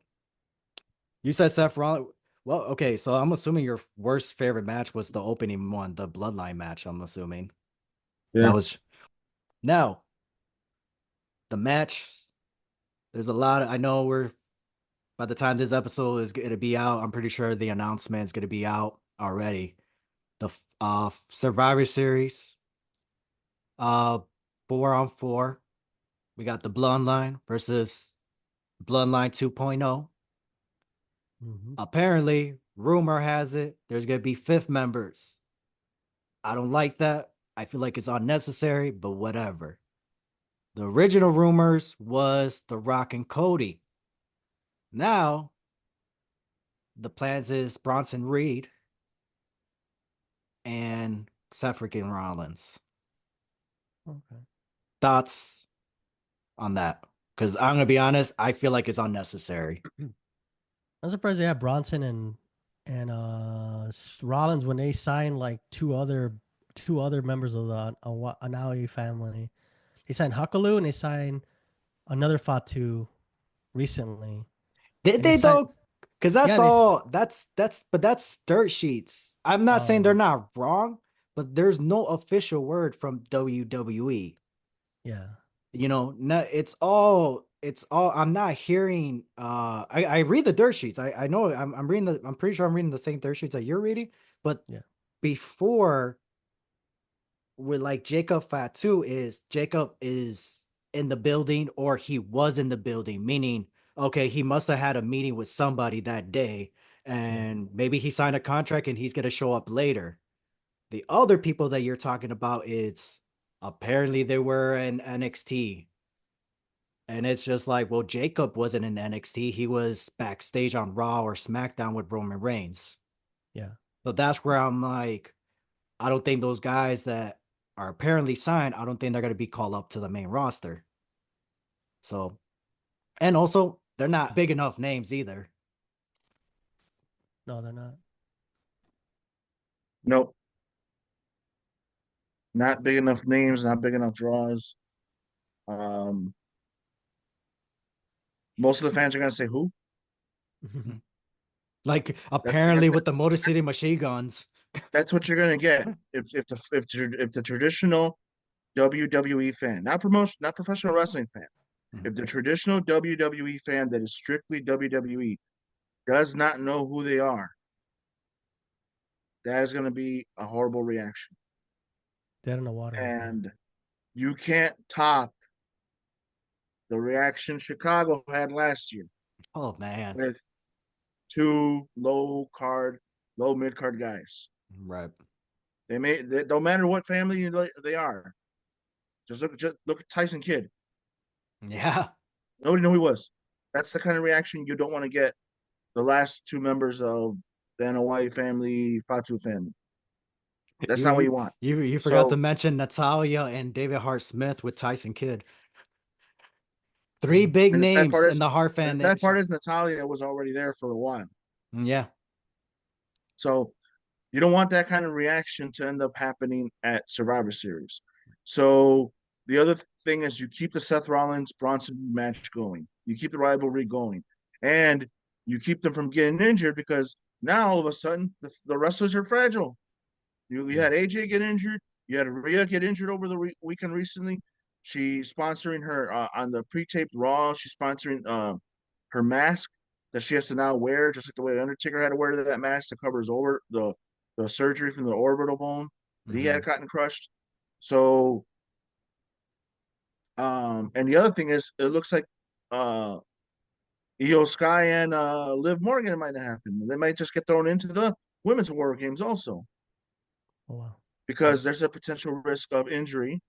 Speaker 2: you said Seth Rollins. Well, okay. So I'm assuming your worst favorite match was the opening one, the Bloodline match. I'm assuming.
Speaker 4: Yeah.
Speaker 2: That was. Now, the match. There's a lot. I know by the time this episode is going to be out, I'm pretty sure the announcement is going to be out already. The Survivor Series, 4-on-4. We got the Bloodline versus Bloodline 2.0. Apparently, rumor has it there's gonna be 5th members. I don't like that. I feel like it's unnecessary, but whatever. The original rumors was The Rock and Cody. Now, the plans is Bronson Reed and Seth freaking Rollins.
Speaker 3: Okay.
Speaker 2: Thoughts on that? Because I'm gonna be honest, I feel like it's unnecessary.
Speaker 3: I'm surprised they have Bronson and Rollins when they signed like two other members of the Anawi family. They signed Huckaloo and they signed another Fatu recently.
Speaker 2: Did
Speaker 3: And they
Speaker 2: they
Speaker 3: signed
Speaker 2: though? Because that's
Speaker 3: yeah, they
Speaker 2: all. But that's dirt sheets. I'm not saying they're not wrong, but there's no official word from WWE.
Speaker 3: yeah.
Speaker 2: You know, no, it's all I'm not hearing. I read the dirt sheets. I know I'm reading I'm pretty sure I'm reading the same dirt sheets that you're reading, but
Speaker 3: Yeah.
Speaker 2: before, with like Jacob is in the building, or he was in the building, meaning okay, he must have had a meeting with somebody that day, and maybe he signed a contract and he's gonna show up later. The other people that you're talking about is apparently they were in NXT. And it's just like, well, Jacob wasn't in NXT. He was backstage on Raw or SmackDown with Roman Reigns.
Speaker 3: Yeah.
Speaker 2: So that's where I'm like, I don't think those guys that are apparently signed, I don't think they're going to be called up to the main roster. So, and also, they're not big enough names either.
Speaker 3: No, they're not.
Speaker 4: Nope. Not big enough names, not big enough draws. Most of the fans are gonna say who?
Speaker 2: Like,
Speaker 4: That's
Speaker 2: apparently with the Motor City Machine Guns.
Speaker 4: that's what you're gonna get if the traditional WWE fan, not promotion, not professional wrestling fan, if the traditional WWE fan that is strictly WWE does not know who they are, that is going to be a horrible reaction.
Speaker 3: Dead in the water.
Speaker 4: And you can't top the reaction Chicago had last year
Speaker 2: Oh, man.
Speaker 4: with two low mid card guys.
Speaker 2: Right.
Speaker 4: They don't matter what family they are. Just look at Tyson Kidd.
Speaker 2: Yeah.
Speaker 4: Nobody knew who he was. That's the kind of reaction you don't want to get the last two members of the Anoa'i family, Fatu family. That's not what you want.
Speaker 2: You forgot to
Speaker 4: So,
Speaker 2: mention Natalia and David Hart Smith with Tyson Kidd. Three big
Speaker 4: and the sad
Speaker 2: names
Speaker 4: part
Speaker 2: in
Speaker 4: is,
Speaker 2: the Hart
Speaker 4: and the
Speaker 2: fan
Speaker 4: sad part
Speaker 2: nation.
Speaker 4: is Natalia was already there for a while.
Speaker 2: Yeah.
Speaker 4: So you don't want that kind of reaction to end up happening at Survivor Series. So the other thing is you keep the Seth Rollins Bronson match going. You keep the rivalry going, and you keep them from getting injured because now all of a sudden the wrestlers are fragile. You had AJ get injured. You had Rhea get injured over the weekend recently. She's sponsoring her on the pre-taped Raw. She's sponsoring her mask that she has to now wear, just like the way Undertaker had to wear that mask to cover his over the surgery from the orbital bone that he had gotten crushed. So, and the other thing is, it looks like Io Sky and Liv Morgan might not happen. They might just get thrown into the women's war games also.
Speaker 3: Oh wow.
Speaker 4: Because there's a potential risk of injury.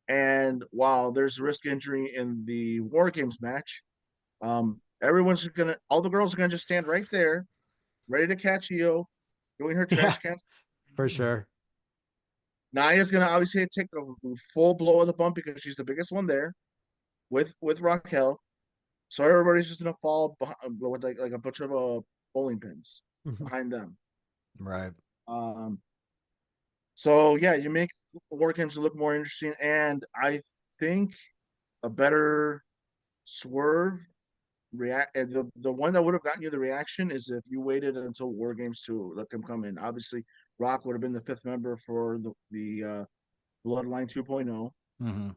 Speaker 4: And while there's a risk injury in the War Games match, all the girls are gonna just stand right there, ready to catch Io, doing her
Speaker 2: Yeah,
Speaker 4: trash cans.
Speaker 2: for sure.
Speaker 4: Naya's gonna obviously take the full blow of the bump because she's the biggest one there with Raquel. So everybody's just gonna fall with like a bunch of bowling pins behind them.
Speaker 2: Right.
Speaker 4: So yeah, you make War Games look more interesting, and I think a better swerve the one that would have gotten you the reaction is if you waited until War Games to let them come in. Obviously, Rock would have been the fifth member for the Bloodline 2.0,
Speaker 2: Mm-hmm.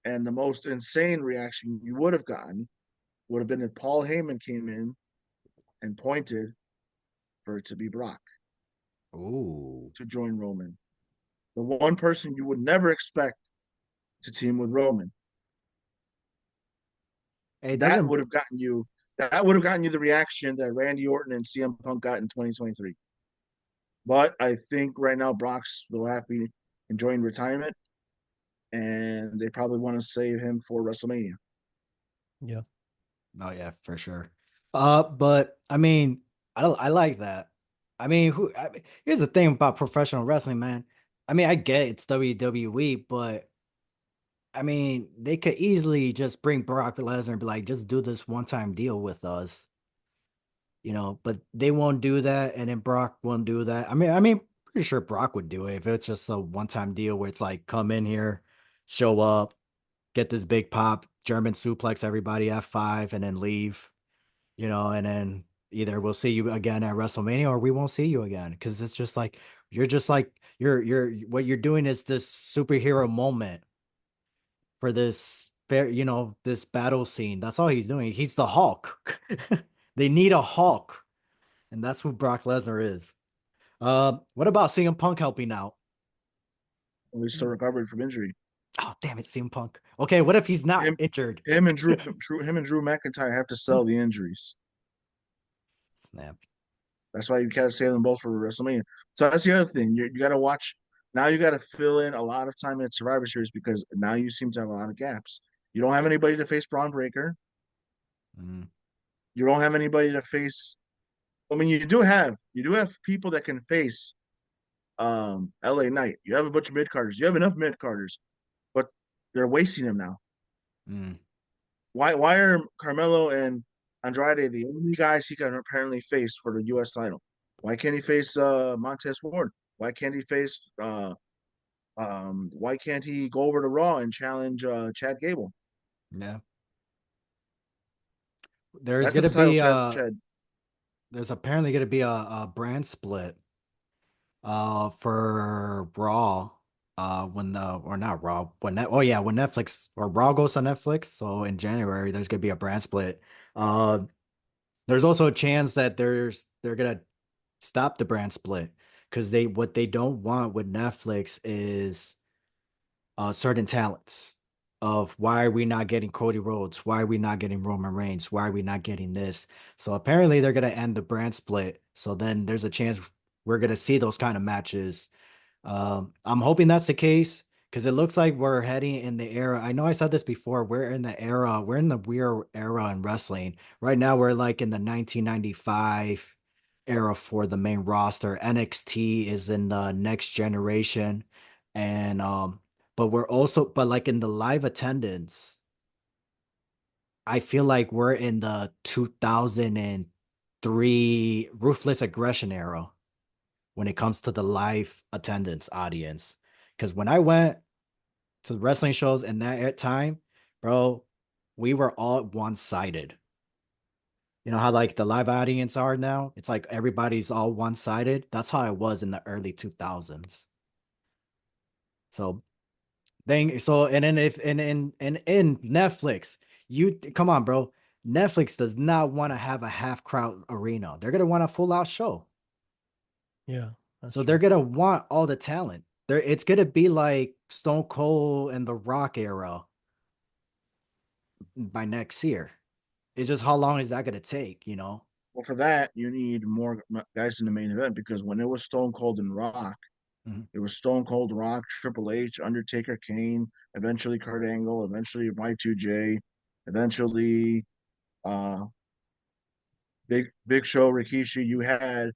Speaker 4: and the most insane reaction you would have gotten would have been if Paul Heyman came in and pointed for it to be Brock
Speaker 2: Ooh.
Speaker 4: to join Roman, the one person you would never expect to team with Roman.
Speaker 2: It
Speaker 4: That
Speaker 2: doesn't.
Speaker 4: would have gotten you. That would have gotten you the reaction that Randy Orton and CM Punk got in 2023. But I think right now Brock's still happy enjoying retirement, and they probably want to save him for WrestleMania.
Speaker 3: Yeah.
Speaker 2: Oh yeah, for sure. But I mean, I like that. I mean, here's the thing about professional wrestling, man. I mean, I get it's WWE, but I mean, they could easily just bring Brock Lesnar and be like, just do this one-time deal with us, but they won't do that, and then Brock won't do that. I mean, pretty sure Brock would do it if it's just a one-time deal where it's like, come in here, show up, get this big pop, German suplex everybody F5, and then leave, and then either we'll see you again at WrestleMania or we won't see you again. Because it's just like you're what you're doing is this superhero moment for this fair, this battle scene. That's all he's doing. He's the Hulk. They need a Hulk, and that's who Brock Lesnar is. What about CM Punk helping out?
Speaker 4: At least still recovered from injury.
Speaker 2: Oh, damn it, CM Punk. Okay, what if he's not
Speaker 4: Him,
Speaker 2: injured?
Speaker 4: him and Drew McIntyre have to sell the injuries.
Speaker 2: Snap.
Speaker 4: That's why you can't save them both for WrestleMania. So that's the other thing. You got to watch. Now you got to fill in a lot of time at Survivor Series because now you seem to have a lot of gaps. You don't have anybody to face Braun Breaker.
Speaker 2: Mm.
Speaker 4: You don't have anybody to face. I mean, you do have people that can face LA Knight. You have a bunch of mid carders. You have enough mid carders, but they're wasting them now.
Speaker 2: Mm.
Speaker 4: Why are Carmelo and Andrade the only guys he can apparently face for the US title? Why can't he face Montez Ford? Why can't he face why can't he go over to Raw and challenge Chad Gable?
Speaker 2: Yeah. There's
Speaker 4: That's a
Speaker 2: gonna
Speaker 4: title
Speaker 2: be
Speaker 4: Chad.
Speaker 2: there's apparently gonna be a brand split for Raw when the or not Raw when that oh yeah when Netflix or Raw goes on Netflix, so in January there's gonna be a brand split. There's also a chance that they're gonna stop the brand split because what they don't want with Netflix is certain talents of why are we not getting Cody Rhodes? Why are we not getting Roman Reigns? Why are we not getting this? So apparently they're gonna end the brand split. So then there's a chance we're gonna see those kind of matches. I'm hoping that's the case because it looks like we're heading in the era. I know I said this before. We're in the weird era in wrestling. Right now, we're like in the 1995 era for the main roster. NXT is in the next generation. And but like in the live attendance, I feel like we're in the 2003 Ruthless Aggression era when it comes to the live attendance audience. Because when I went to the wrestling shows in that time, bro, we were all one-sided. You know how like the live audience are now? It's like everybody's all one-sided. That's how it was in the early 2000s. So and then if and in Netflix, you come on, bro. Netflix does not want to have a half crowd arena. They're gonna want a full out show.
Speaker 3: Yeah. That's
Speaker 2: So
Speaker 3: true.
Speaker 2: they're gonna want all the talent. It's gonna be like Stone Cold and the Rock era by next year. It's just how long is that gonna take?
Speaker 4: Well, for that you need more guys in the main event because when it was Stone Cold and Rock,
Speaker 2: Mhm.
Speaker 4: it was Stone Cold, Rock, Triple H, Undertaker, Kane, eventually Kurt Angle, eventually Y2J, eventually uh Big Show, Rikishi. You had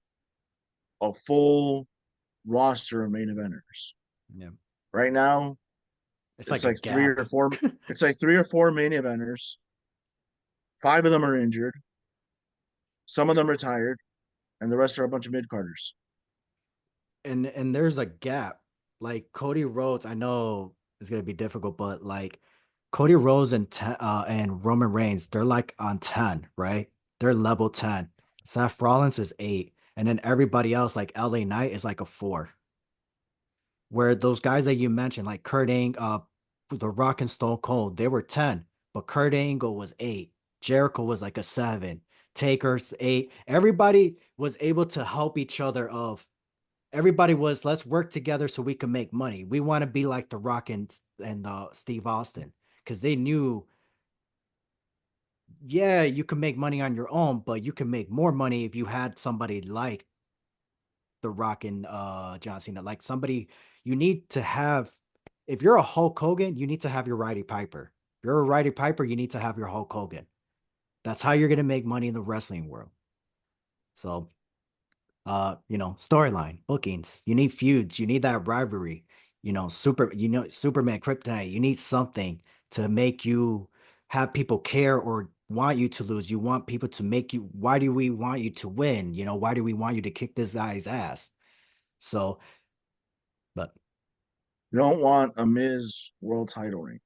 Speaker 4: a full roster of main eventers.
Speaker 2: Yeah,
Speaker 4: Right now,
Speaker 2: it's like
Speaker 4: it's
Speaker 2: a
Speaker 4: like three
Speaker 2: gap.
Speaker 4: or four. It's like 3 or 4 main eventers. 5 of them are injured. Some of them retired, and the rest are a bunch of mid carders.
Speaker 2: And there's a gap. Like Cody Rhodes, I know it's gonna be difficult, but like Cody Rhodes and Roman Reigns, they're like on 10, right? They're level 10. Seth Rollins is 8, and then everybody else, like LA Knight, is like a 4. Where those guys that you mentioned, like The Rock and Stone Cold, they were 10, but Kurt Angle was 8. Jericho was like a 7. Taker's 8. Everybody was able to help each other everybody was, let's work together so we can make money. We want to be like The Rock and Steve Austin because they knew, yeah, you can make money on your own, but you can make more money if you had somebody like The Rock and John Cena. Like somebody you need to have. If you're a Hulk Hogan, you need to have your Roddy Piper. If you're a Roddy Piper, you need to have your Hulk Hogan. That's how you're gonna make money in the wrestling world. So, storyline, bookings. You need feuds. You need that rivalry. Superman, Kryptonite. You need something to make you have people care or want you to lose. You want people to make you. Why do we want you to win? Why do we want you to kick this guy's ass? So, but
Speaker 4: You don't want a Miz world title reign.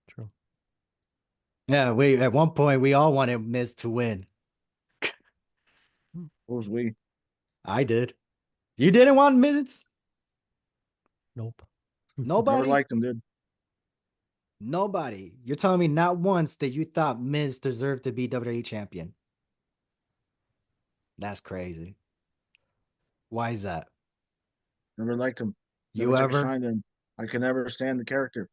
Speaker 3: True.
Speaker 2: Yeah, at one point we all wanted Miz to win.
Speaker 4: Who's we?
Speaker 2: I did. You didn't want Miz?
Speaker 3: Nope.
Speaker 4: Never
Speaker 2: Nobody?
Speaker 4: liked him, dude.
Speaker 2: Nobody. You're telling me not once that you thought Miz deserved to be WWE champion. That's crazy. Why is that?
Speaker 4: Never liked him.
Speaker 2: You
Speaker 4: Never took a
Speaker 2: ever?
Speaker 4: shine to him. I can never stand the character.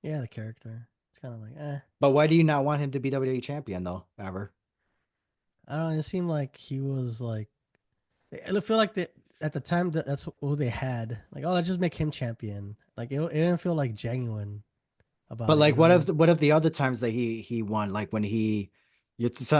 Speaker 3: Yeah, the character. It's kind of like,
Speaker 2: But why do you not want him to be WWE champion though, ever?
Speaker 3: I don't know. It seemed like he was like, I feel like at the time that's who they had. Like, oh, let's just make him champion. Like, it didn't feel like genuine about
Speaker 2: But
Speaker 3: it.
Speaker 2: like,
Speaker 3: You know what I mean?
Speaker 2: what if the other times that he won, like when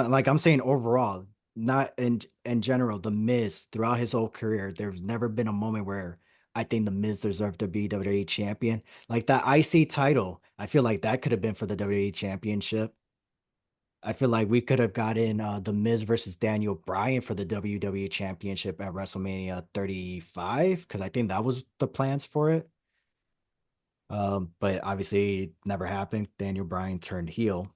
Speaker 2: like I'm saying overall, not in general, the Miz throughout his whole career, there's never been a moment where I think the Miz deserved to be WWE champion. Like that IC title, I feel like that could have been for the WWE championship. I feel like we could have gotten the Miz versus Daniel Bryan for the WWE championship at WrestleMania 35 because I think that was the plans for it. But obviously it never happened. Daniel Bryan turned heel.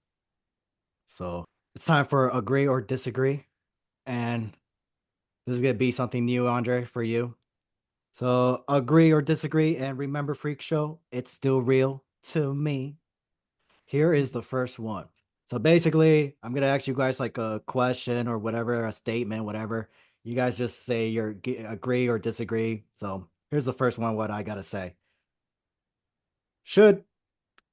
Speaker 2: So it's time for agree or disagree. And this is gonna be something new, Andre, for you. So agree or disagree, and remember, Freak Show, it's still real to me. Here is the first one. So basically, I'm gonna ask you guys like a question or whatever, a statement, whatever. You guys just say agree or disagree. So here's the first one. What I gotta say: Should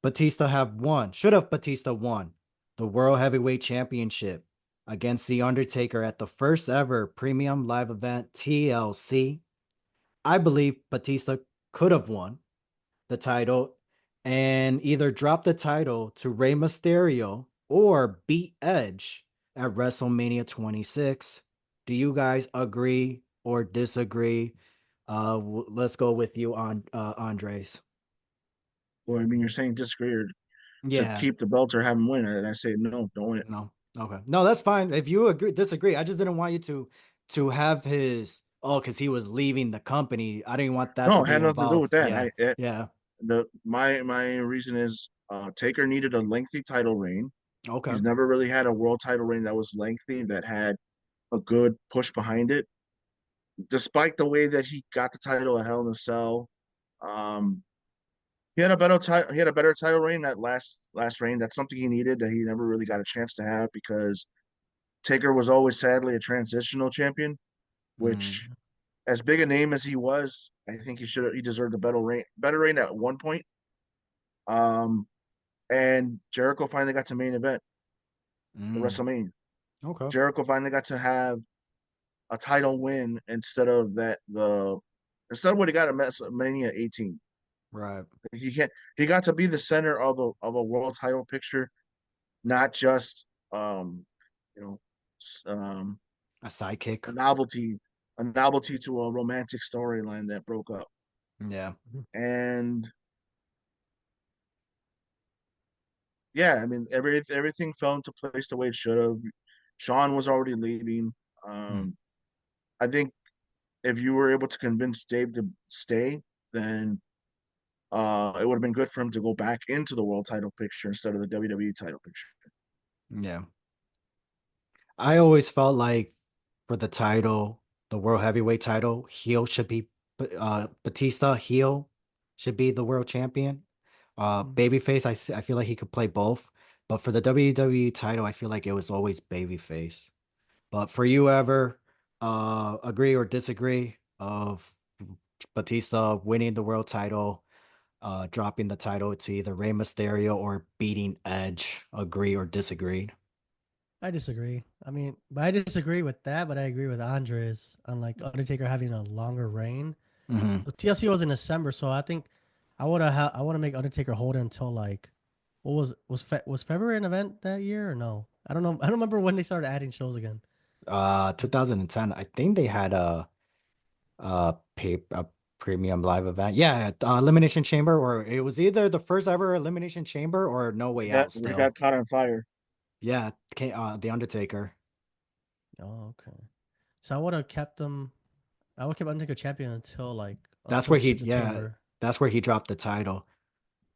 Speaker 2: Batista have won? Should have Batista won the World Heavyweight Championship against The Undertaker at the first ever premium live event TLC? I believe Batista could have won the title and either drop the title to Rey Mysterio or beat Edge at WrestleMania 26. Do you guys agree or disagree? Let's go with you on Andres.
Speaker 4: Well, I mean, you're saying disagree or to
Speaker 2: Yeah.
Speaker 4: keep the belt or have him win. And I say no, don't win it.
Speaker 2: No. Okay. No, that's fine. If you disagree, I just didn't want you to have his because he was leaving the company. I didn't want that to
Speaker 4: No, it
Speaker 2: be
Speaker 4: had nothing to do
Speaker 2: involved.
Speaker 4: with that.
Speaker 2: Yeah. Yeah.
Speaker 4: My reason is Taker needed a lengthy title reign.
Speaker 2: Okay.
Speaker 4: He's never really had a world title reign that was lengthy, that had a good push behind it. Despite the way that he got the title at Hell in a Cell, um, he had a better title. He had a better title reign that last reign. That's something he needed that he never really got a chance to have because Taker was always sadly a transitional champion. Which,
Speaker 2: Mm,
Speaker 4: as big a name as he was, I think he deserved a better reign at one point. Um, and Jericho finally got to main event the
Speaker 2: mm,
Speaker 4: WrestleMania.
Speaker 2: okay.
Speaker 4: Jericho finally got to have a title win instead of what he got at WrestleMania 18.
Speaker 2: Right.
Speaker 4: He got to be the center of a world title picture, not just you know um
Speaker 2: A sidekick.
Speaker 4: a novelty to a romantic storyline that broke up.
Speaker 2: Yeah.
Speaker 4: And yeah, I mean everything fell into place the way it should have. Sean was already leaving.
Speaker 2: Mm.
Speaker 4: I think if you were able to convince Dave to stay, then it would have been good for him to go back into the world title picture instead of the WWE title picture.
Speaker 2: Yeah. I always felt like for the title, the world heavyweight title, heel should be Batista heel should be the world champion. Babyface, I feel like he could play both. But for the WWE title, I feel like it was always babyface. But for you ever agree or disagree of Batista winning the world title, dropping the title to either Rey Mysterio or beating Edge, agree or disagree?
Speaker 3: I disagree. I mean, but I disagree with that, but I agree with Andres on like Undertaker having a longer reign.
Speaker 2: Hmm.
Speaker 3: So TLC was in December, so I think I want to make Undertaker hold it until like what was February an event that year or no? I don't know. I don't remember when they started adding shows again.
Speaker 2: 2010. I think they had a premium live event. Yeah, Elimination Chamber, or it was either the first ever Elimination Chamber or No
Speaker 4: They
Speaker 2: Way
Speaker 4: got
Speaker 2: Out.
Speaker 4: they
Speaker 2: Still,
Speaker 4: got caught on fire.
Speaker 2: yeah, the Undertaker.
Speaker 3: Oh, okay. So I would have kept him. I would have kept Undertaker champion
Speaker 2: That's
Speaker 3: until
Speaker 2: where
Speaker 3: the
Speaker 2: he,
Speaker 3: Super
Speaker 2: yeah,
Speaker 3: Chamber.
Speaker 2: that's where he dropped the title.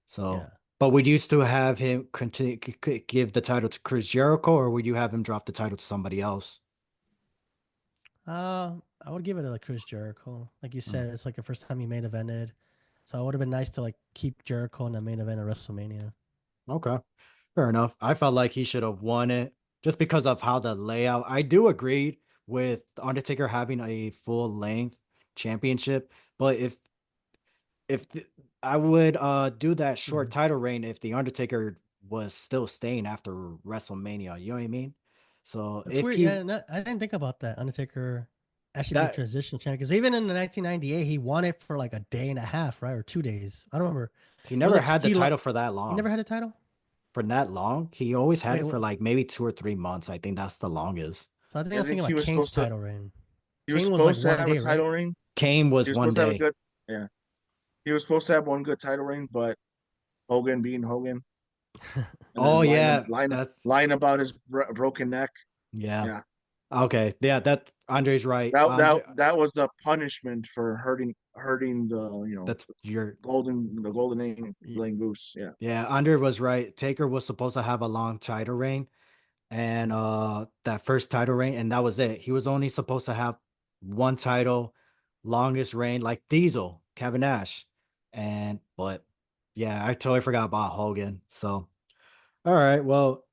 Speaker 2: So,
Speaker 3: Yeah.
Speaker 2: but would you still have him continue give the title to Chris Jericho, or would you have him drop the title to somebody else?
Speaker 3: I would give it to like Chris Jericho. Like you
Speaker 2: Mm,
Speaker 3: said, it's like the first time he main evented. So it would have been nice to like keep Jericho in the main event of WrestleMania.
Speaker 2: okay, fair enough. I felt like he should have won it just because of how the layout. I do agree with Undertaker having a full length championship, but if the, I would do that short
Speaker 3: Mhm.
Speaker 2: title reign if the Undertaker was still staying after WrestleMania. You know what I mean? So
Speaker 3: That's
Speaker 2: if
Speaker 3: weird.
Speaker 2: he
Speaker 3: Yeah, I didn't think about that. Undertaker actually being
Speaker 2: that
Speaker 3: transition champion because even in the 1998, he won it for like a day and a half, right, or 2 days. I don't remember.
Speaker 2: he
Speaker 3: It was
Speaker 2: never
Speaker 3: like
Speaker 2: had the title for that
Speaker 3: he never
Speaker 2: long.
Speaker 3: had a title.
Speaker 2: For that long, he always had
Speaker 3: Wait,
Speaker 2: it for
Speaker 3: what?
Speaker 2: like maybe 2 or 3 months. I think that's the longest.
Speaker 3: So I think I
Speaker 4: I
Speaker 3: was
Speaker 4: think
Speaker 3: thinking
Speaker 4: he
Speaker 3: about
Speaker 4: was
Speaker 3: Kane's
Speaker 4: supposed to
Speaker 3: title reign.
Speaker 4: he was
Speaker 3: Kane was like
Speaker 4: supposed to
Speaker 3: one
Speaker 4: have a
Speaker 3: day, right?
Speaker 4: title reign.
Speaker 2: Kane
Speaker 4: He
Speaker 2: was
Speaker 4: was
Speaker 2: one
Speaker 4: supposed to have a
Speaker 2: day.
Speaker 4: good yeah. He was supposed to have one good title reign, but Hogan being Hogan, and
Speaker 2: Oh
Speaker 4: then
Speaker 2: yeah, that's
Speaker 4: lying about his broken neck.
Speaker 2: yeah.
Speaker 4: Yeah,
Speaker 2: Okay, yeah, that Andre's right. Andre,
Speaker 4: that was the punishment for hurting the
Speaker 2: that's your
Speaker 4: the golden lane goose. Yeah,
Speaker 2: yeah. Andre was right. Taker was supposed to have a long title reign, and that first title reign, and that was it. He was only supposed to have one title, longest reign, like Diesel, Kevin Nash, and but yeah, I totally forgot about Hogan. So all right, well,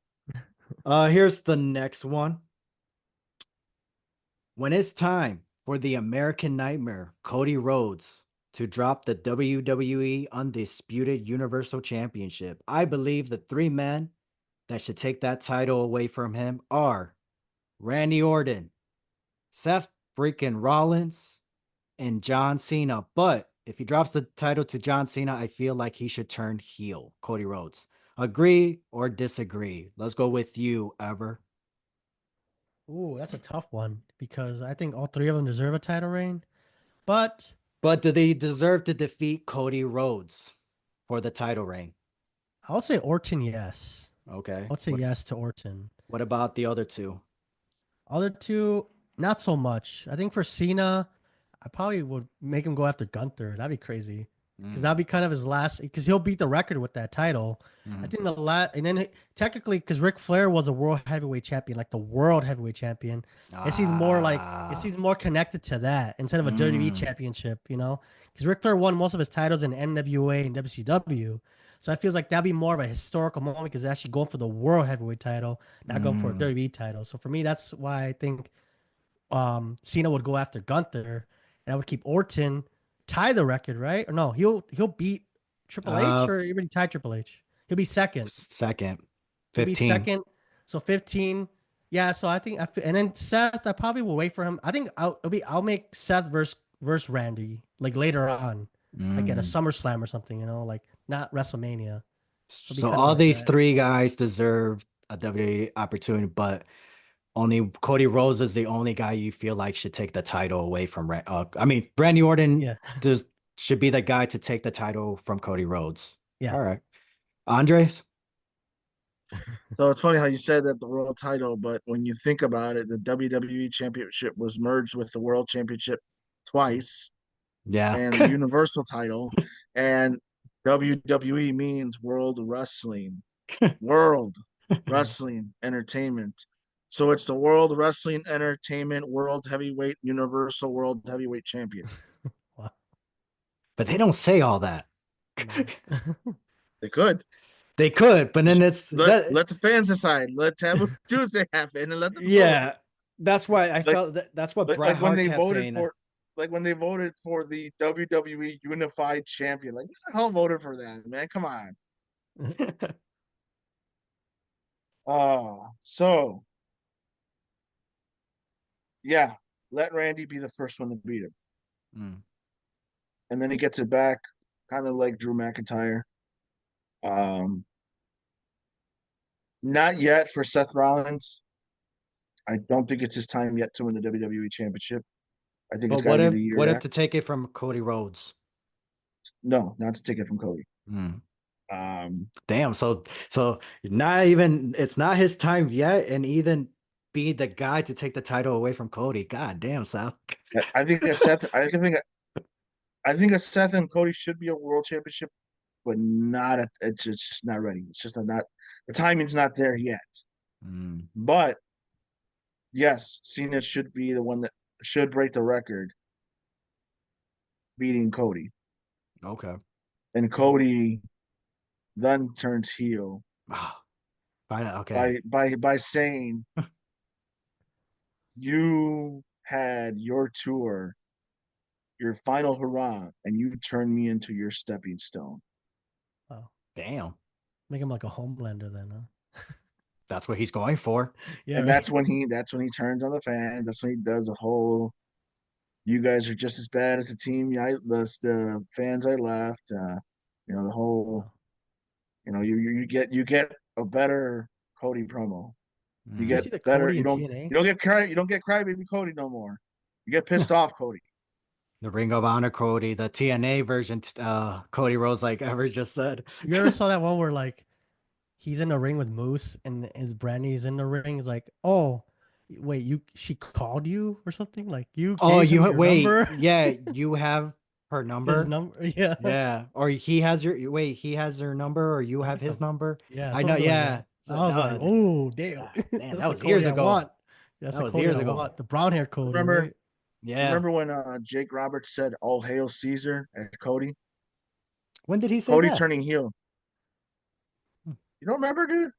Speaker 2: here's the next one. When it's time for the American Nightmare, Cody Rhodes, to drop the WWE Undisputed Universal Championship, I believe the three men that should take that title away from him are Randy Orton, Seth freaking Rollins, and John Cena. But if he drops the title to John Cena, I feel like he should turn heel, Cody Rhodes. Agree or disagree? Let's go with you, Ever.
Speaker 3: Ooh, that's a tough one because I think all three of them deserve a title reign. But
Speaker 2: But do they deserve to defeat Cody Rhodes for the title reign?
Speaker 3: I would say Orton, yes. I
Speaker 2: Okay.
Speaker 3: would say yes to Orton.
Speaker 2: What about the other two?
Speaker 3: Other two, not so much. I think for Cena, I probably would make him go after Gunther. That'd be crazy. Because
Speaker 2: Mm,
Speaker 3: that'd be kind of his last, because he'll beat the record with that title. I
Speaker 2: mhm.
Speaker 3: think the last, and then technically, because Ric Flair was a world heavyweight champion, like the world heavyweight champion, it
Speaker 2: Ah.
Speaker 3: seems more connected to that instead of a WWE
Speaker 2: Mm,
Speaker 3: championship, you know? Because Ric Flair won most of his titles in NWA and WCW. So I feels like that'd be more of a historical moment because they're actually going for the world heavyweight title, not going for a
Speaker 2: mm.
Speaker 3: WWE title. So for me, that's why I think Cena would go after Gunther, and I would keep Orton, tie the record, right? Or no, he'll beat Triple H,
Speaker 2: Uh,
Speaker 3: or he already tied Triple H. He'll be second.
Speaker 2: second.
Speaker 3: He'll be
Speaker 2: 15.
Speaker 3: second. So 15. Yeah, so I think and then Seth, I probably will wait for him. I think I'll make Seth versus Randy like later on, like at a
Speaker 2: Mm.
Speaker 3: SummerSlam or something, like not WrestleMania. So it'll be
Speaker 2: So
Speaker 3: kind of
Speaker 2: all
Speaker 3: like
Speaker 2: these
Speaker 3: that.
Speaker 2: three guys deserve a WWE opportunity, but only Cody Rhodes is the only guy you feel like should take the title away from. I mean, Randy Orton
Speaker 3: Yeah,
Speaker 2: does should be the guy to take the title from Cody Rhodes.
Speaker 3: yeah.
Speaker 2: All right, Andres.
Speaker 4: so it's funny how you said that the world title, but when you think about it, the WWE Championship was merged with the World Championship twice,
Speaker 2: Yeah.
Speaker 4: and the Universal title, and WWE means World Wrestling Entertainment. So it's the World Wrestling Entertainment World Heavyweight Universal World Heavyweight Champion.
Speaker 3: Wow.
Speaker 2: But they don't say all that.
Speaker 3: No.
Speaker 4: They could
Speaker 2: They could, but then
Speaker 4: just
Speaker 2: it's
Speaker 4: let
Speaker 2: that.
Speaker 4: let the fans decide. Let Taboo Tuesday happen and let them vote.
Speaker 2: Yeah, that's why I
Speaker 4: Like
Speaker 2: felt that's what Bret
Speaker 4: like when
Speaker 2: Hart
Speaker 4: they
Speaker 2: kept
Speaker 4: voted
Speaker 2: saying.
Speaker 4: for the WWE Unified Champion. Like who the hell voted for that, man? Come on. So yeah, let Randy be the first one to beat him.
Speaker 2: Mm.
Speaker 4: And then he gets it back, kind of like Drew McIntyre. Um, Not yet for Seth Rollins. I don't think it's his time yet to win the WWE Championship. I think it's
Speaker 2: But
Speaker 4: got to be the year
Speaker 2: what if
Speaker 4: after.
Speaker 2: to take it from Cody Rhodes?
Speaker 4: No, not to take it from Cody.
Speaker 2: Mm.
Speaker 4: Um,
Speaker 2: Damn, so not even it's not his time yet, and even be the guy to take the title away from Cody. God damn, Seth.
Speaker 4: I think that Seth. I think that Seth and Cody should be a world championship, but not at. It's just not ready. It's just not. The timing's not there yet.
Speaker 2: Mm.
Speaker 4: But yes, Cena should be the one that should break the record, beating Cody,
Speaker 2: Okay.
Speaker 4: and Cody then turns heel
Speaker 2: Ah, fine. Okay.
Speaker 4: by saying you had your tour, your final hurrah, and you turned me into your stepping stone.
Speaker 3: Wow.
Speaker 2: Damn.
Speaker 3: Make him like a Homelander then, huh?
Speaker 2: That's what he's going for.
Speaker 3: Yeah,
Speaker 4: And
Speaker 3: right.
Speaker 4: that's when he turns on the fans. That's when he does a whole. You guys are just as bad as the team. The fans I left. The whole.
Speaker 3: Wow.
Speaker 4: You get a better Cody promo. You
Speaker 3: Did you
Speaker 2: Mm.
Speaker 4: get
Speaker 3: see the
Speaker 4: better.
Speaker 3: Cody and TNA?
Speaker 4: You don't get cry. You don't get crybaby Cody no more. You get pissed off Cody.
Speaker 2: The Ring of Honor Cody, the TNA version, Cody Rhodes, like Ever just said.
Speaker 3: You ever saw that one where like he's in the ring with Moose and his Brandy's in the ring? It's like, oh, wait, she called you or something? Like you
Speaker 2: Oh,
Speaker 3: gave him your
Speaker 2: wait,
Speaker 3: number?
Speaker 2: yeah, you have her
Speaker 3: His
Speaker 2: number.
Speaker 3: number, yeah,
Speaker 2: Yeah, or he has he has her number, or you have his number.
Speaker 3: yeah,
Speaker 2: I know,
Speaker 3: something like
Speaker 2: yeah.
Speaker 3: that.
Speaker 2: So
Speaker 3: I was like,
Speaker 2: that was,
Speaker 3: oh, damn,
Speaker 2: man,
Speaker 3: that's
Speaker 2: that
Speaker 3: the
Speaker 2: was years
Speaker 3: Cody I
Speaker 2: ago.
Speaker 3: want. That's
Speaker 2: That
Speaker 3: the
Speaker 2: was
Speaker 3: Cody
Speaker 2: years
Speaker 3: I
Speaker 2: ago.
Speaker 3: want. The brown hair Cody,
Speaker 4: Remember
Speaker 3: right?
Speaker 2: Yeah.
Speaker 4: remember when Jake Roberts said "All hail Caesar" at Cody?
Speaker 2: When did he say
Speaker 4: Cody
Speaker 2: that?
Speaker 4: turning heel.
Speaker 2: Hmm.
Speaker 4: You don't remember, dude?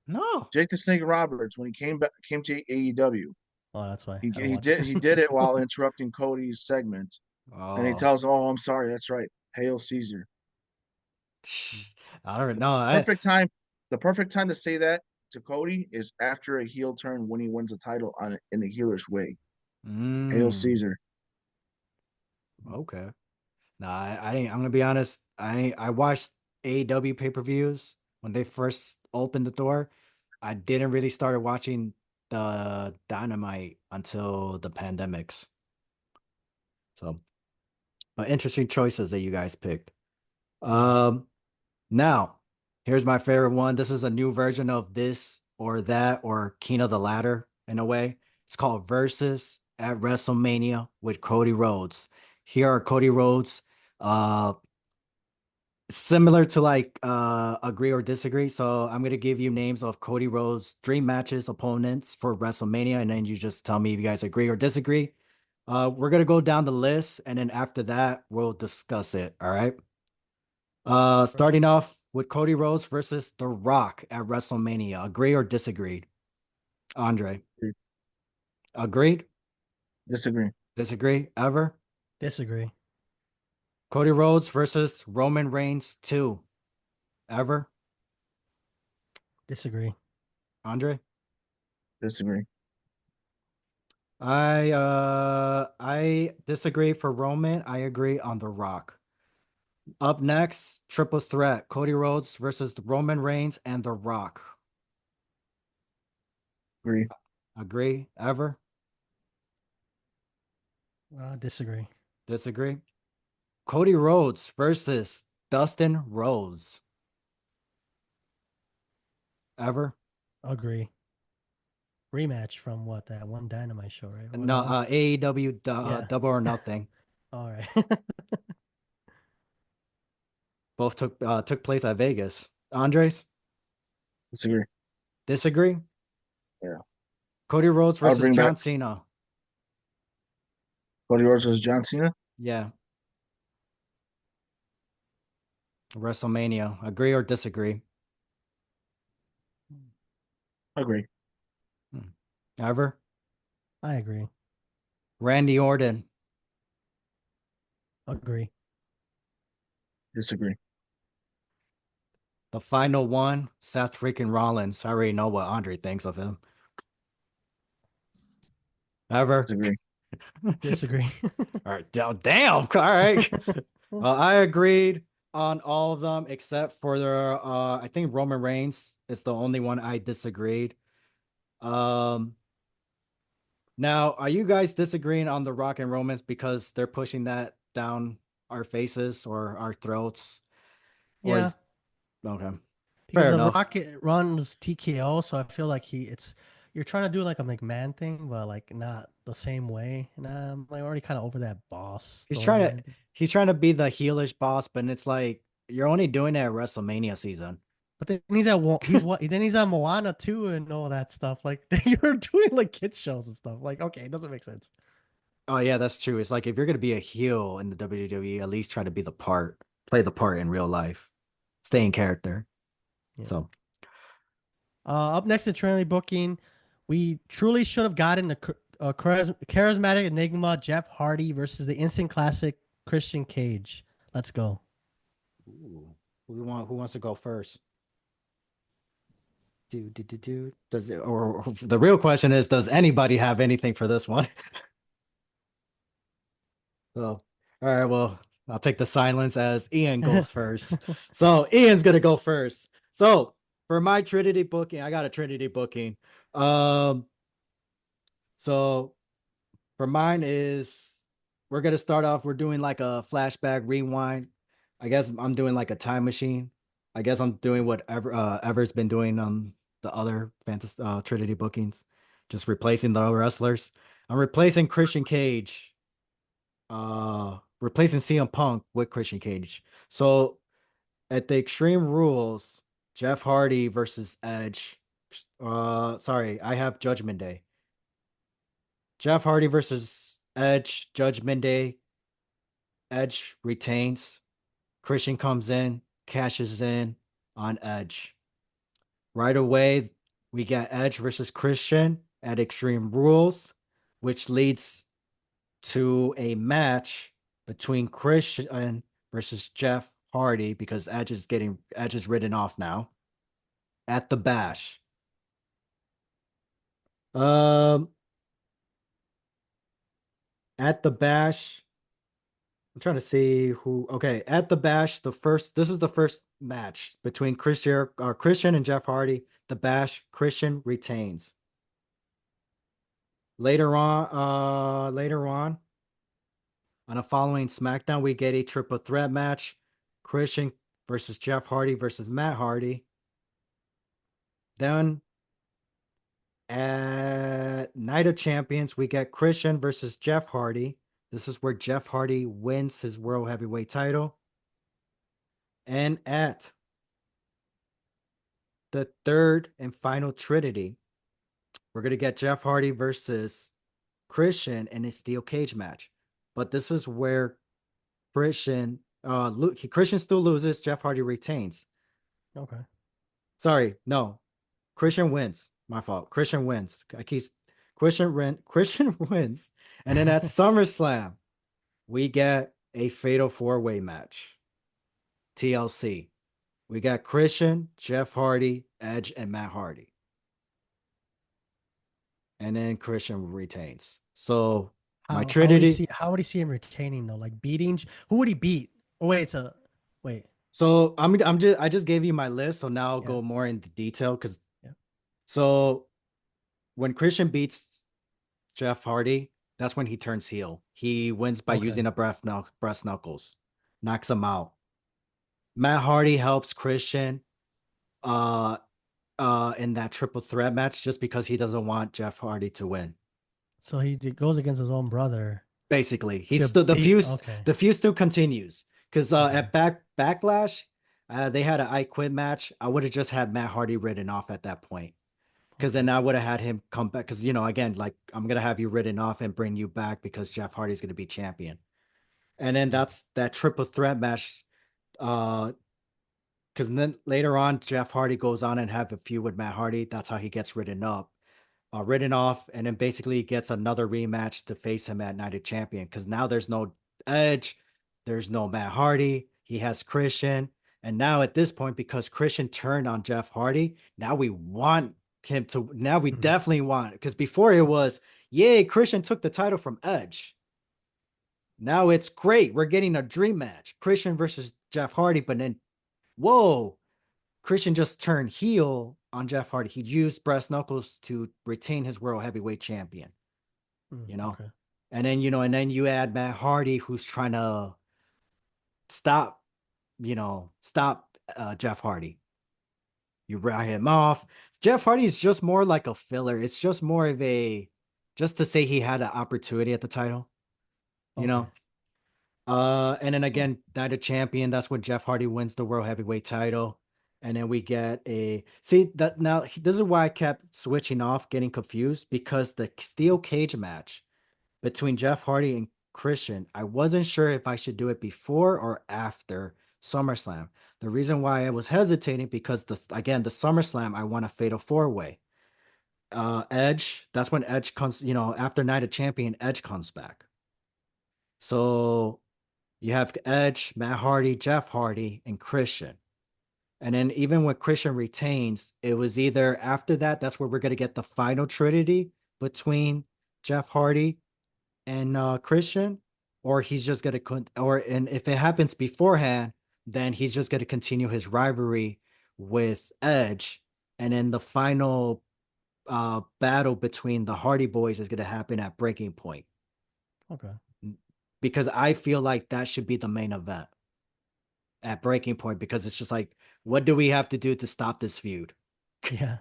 Speaker 2: No.
Speaker 4: Jake the Snake Roberts when he came to AEW.
Speaker 3: Oh, that's why
Speaker 4: He
Speaker 3: I don't
Speaker 4: he
Speaker 3: watch it.
Speaker 4: did he did it while interrupting Cody's segment, and he
Speaker 2: Oh,
Speaker 4: tells, "Oh, I'm sorry. That's right. Hail Caesar."
Speaker 2: I don't know.
Speaker 4: Perfect time. The perfect time to say that to Cody is after a heel turn when he wins a title in the heelish way. Hail
Speaker 2: Mm,
Speaker 4: Caesar.
Speaker 2: okay. No, I didn't. I'm gonna be honest. I watched AEW pay-per-views when they first opened the door. I didn't really start watching the Dynamite until the pandemics. So, but interesting choices that you guys picked.
Speaker 3: Yeah.
Speaker 2: Um, Now here's my favorite one. This is a new version of this or that or King of the Ladder in a way. It's called Versus at WrestleMania with Cody Rhodes. Here are Cody Rhodes. Uh, Similar to like agree or disagree. So I'm gonna give you names of Cody Rhodes' dream matches, opponents for WrestleMania, and then you just tell me if you guys agree or disagree. We're gonna go down the list, and then after that, we'll discuss it. All right.
Speaker 3: Right.
Speaker 2: Starting off with Cody Rhodes versus The Rock at WrestleMania. Agree or disagreed? Andre. Agreed?
Speaker 4: Disagree.
Speaker 2: Disagree? Ever?
Speaker 3: Disagree.
Speaker 2: Cody Rhodes versus Roman Reigns 2. Ever?
Speaker 3: Disagree.
Speaker 2: Andre?
Speaker 4: Disagree.
Speaker 2: I disagree for Roman. I agree on The Rock. Up next, triple threat. Cody Rhodes versus Roman Reigns and The Rock.
Speaker 4: Agree.
Speaker 2: Agree? Ever?
Speaker 3: Disagree.
Speaker 2: Disagree? Cody Rhodes versus Dustin Rhodes. Ever?
Speaker 3: Agree. Rematch from what, that one Dynamite show, right? Or
Speaker 2: No,
Speaker 3: that one?
Speaker 2: AEW
Speaker 3: Yeah.
Speaker 2: Double or Nothing.
Speaker 3: All right.
Speaker 2: Both took place at Vegas. Andres,
Speaker 4: Disagree.
Speaker 2: disagree?
Speaker 4: Yeah.
Speaker 2: Cody Rhodes
Speaker 4: I would
Speaker 2: versus
Speaker 4: bring back
Speaker 2: John Cena.
Speaker 4: Cody Rhodes versus John Cena.
Speaker 2: Yeah, WrestleMania. Agree or disagree?
Speaker 4: Agree.
Speaker 2: Ever?
Speaker 3: I agree.
Speaker 2: Randy Orton.
Speaker 3: Agree.
Speaker 4: Disagree.
Speaker 2: The final one, Seth freaking Rollins. I already know what Andre thinks of him. Ever?
Speaker 4: Disagree.
Speaker 3: Disagree.
Speaker 2: All right. Damn. All right. I agreed on all of them except for I think Roman Reigns is the only one I disagreed. Um, Now, are you guys disagreeing on The Rock and Romans because they're pushing that down our faces or our throats? Or
Speaker 3: Yeah,
Speaker 2: is okay.
Speaker 3: because
Speaker 2: Fair
Speaker 3: the
Speaker 2: enough.
Speaker 3: Rocket runs TKO, so I feel like you're trying to do like a McMahon thing, but like not the same way. And I'm like already kind of over that boss
Speaker 2: He's trying to
Speaker 3: storyline.
Speaker 2: he's trying to be the heelish boss, but it's like you're only doing it at WrestleMania season.
Speaker 3: But then he's what then he's on Moana too and all that stuff. Like you're doing like kids shows and stuff. Like okay, it doesn't make sense.
Speaker 2: Oh yeah, that's true. It's like if you're gonna be a heel in the WWE, at least try to be the part, play the part in real life, stay in character.
Speaker 3: Yeah.
Speaker 2: So
Speaker 3: Up next in Trinity booking, we truly should have gotten a charismatic enigma Jeff Hardy versus the instant classic Christian Cage. Let's go.
Speaker 2: ooh, who wants to go first? Does it, or the real question is, does anybody have anything for this one? So, all right, well, I'll take the silence as Ian goes first. So Ian's gonna go first. So for my Trinity booking, I got a Trinity booking. Um, so for mine is we're gonna start off. We're doing like a flashback rewind. I guess I'm doing like a time machine. I guess I'm doing what Ever's been doing on the other fantasy Trinity bookings, just replacing the wrestlers. I'm replacing Christian Cage, replacing CM Punk with Christian Cage. So at the Extreme Rules, Jeff Hardy versus Edge. Sorry, I have Judgment Day. Jeff Hardy versus Edge, Judgment Day. Edge retains. Christian comes in, cashes in on Edge. Right away, we get Edge versus Christian at Extreme Rules, which leads to a match between Christian versus Jeff Hardy because Edge is written off now at the Bash. Um, at the Bash, I'm trying to see who. Okay, at the Bash, this is the first match between Christian and Jeff Hardy. The Bash, Christian retains. Later on a following SmackDown, we get a triple threat match: Christian versus Jeff Hardy versus Matt Hardy. Then at Night of Champions, we get Christian versus Jeff Hardy. This is where Jeff Hardy wins his World Heavyweight title. And at the third and final Trinity, we're going to get Jeff Hardy versus Christian in a steel cage match. But this is where Christian still loses, Jeff Hardy retains.
Speaker 3: Okay.
Speaker 2: Sorry, no. Christian wins. My fault. Christian wins. Christian wins. And then at SummerSlam, we get a fatal four-way match. TLC. We got Christian, Jeff Hardy, Edge, and Matt Hardy. And then Christian retains. So my Trinity.
Speaker 3: How would he see him retaining though? Like beating? Who would he beat? Oh wait, wait.
Speaker 2: So I just gave you my list. So now I'll go more into detail because.
Speaker 3: Yeah.
Speaker 2: So when Christian beats Jeff Hardy, that's when he turns heel. He wins by using a breast knuckles, knocks him out. Matt Hardy helps Christian in that triple threat match just because he doesn't want Jeff Hardy to win.
Speaker 3: So he goes against his own brother.
Speaker 2: Basically, he's still the feud still continues because at Backlash, they had an I Quit match. I would have just had Matt Hardy written off at that point because then I would have had him come back because again, like I'm gonna have you written off and bring you back because Jeff Hardy's gonna be champion, and then that's that triple threat match. Because then later on, Jeff Hardy goes on and have a feud with Matt Hardy. That's how he gets written off, and then basically gets another rematch to face him at Night of Champion. Because now there's no Edge, there's no Matt Hardy. He has Christian, and now at this point, because Christian turned on Jeff Hardy, now we want him to. Now we definitely want, because before it was Yay, Christian took the title from Edge. Now it's great. We're getting a dream match. Christian versus Jeff Hardy, but then, whoa, Christian just turned heel on Jeff Hardy. He used brass knuckles to retain his world heavyweight champion. You know?
Speaker 3: Okay.
Speaker 2: And then, and then you add Matt Hardy, who's trying to stop Jeff Hardy. You write him off. Jeff Hardy is just more like a filler. It's just more of just to say he had an opportunity at the title, you know? And then again, Night of Champion, that's when Jeff Hardy wins the World Heavyweight title. And then we get this is why I kept switching off, getting confused, because the steel cage match between Jeff Hardy and Christian, I wasn't sure if I should do it before or after SummerSlam. The reason why I was hesitating, because the SummerSlam, I want a fatal 4-way. Edge, that's when Edge comes, after Night of Champion, Edge comes back. So you have Edge, Matt Hardy, Jeff Hardy, and Christian. And then even when Christian retains, it was either after that's where we're going to get the final trinity between Jeff Hardy and Christian, or he's just going to, and if it happens beforehand, then he's just going to continue his rivalry with Edge. And then the final battle between the Hardy Boys is going to happen at Breaking Point.
Speaker 3: Okay.
Speaker 2: Because I feel like that should be the main event at Breaking Point, because it's just like, what do we have to do to stop this feud?
Speaker 3: Yeah.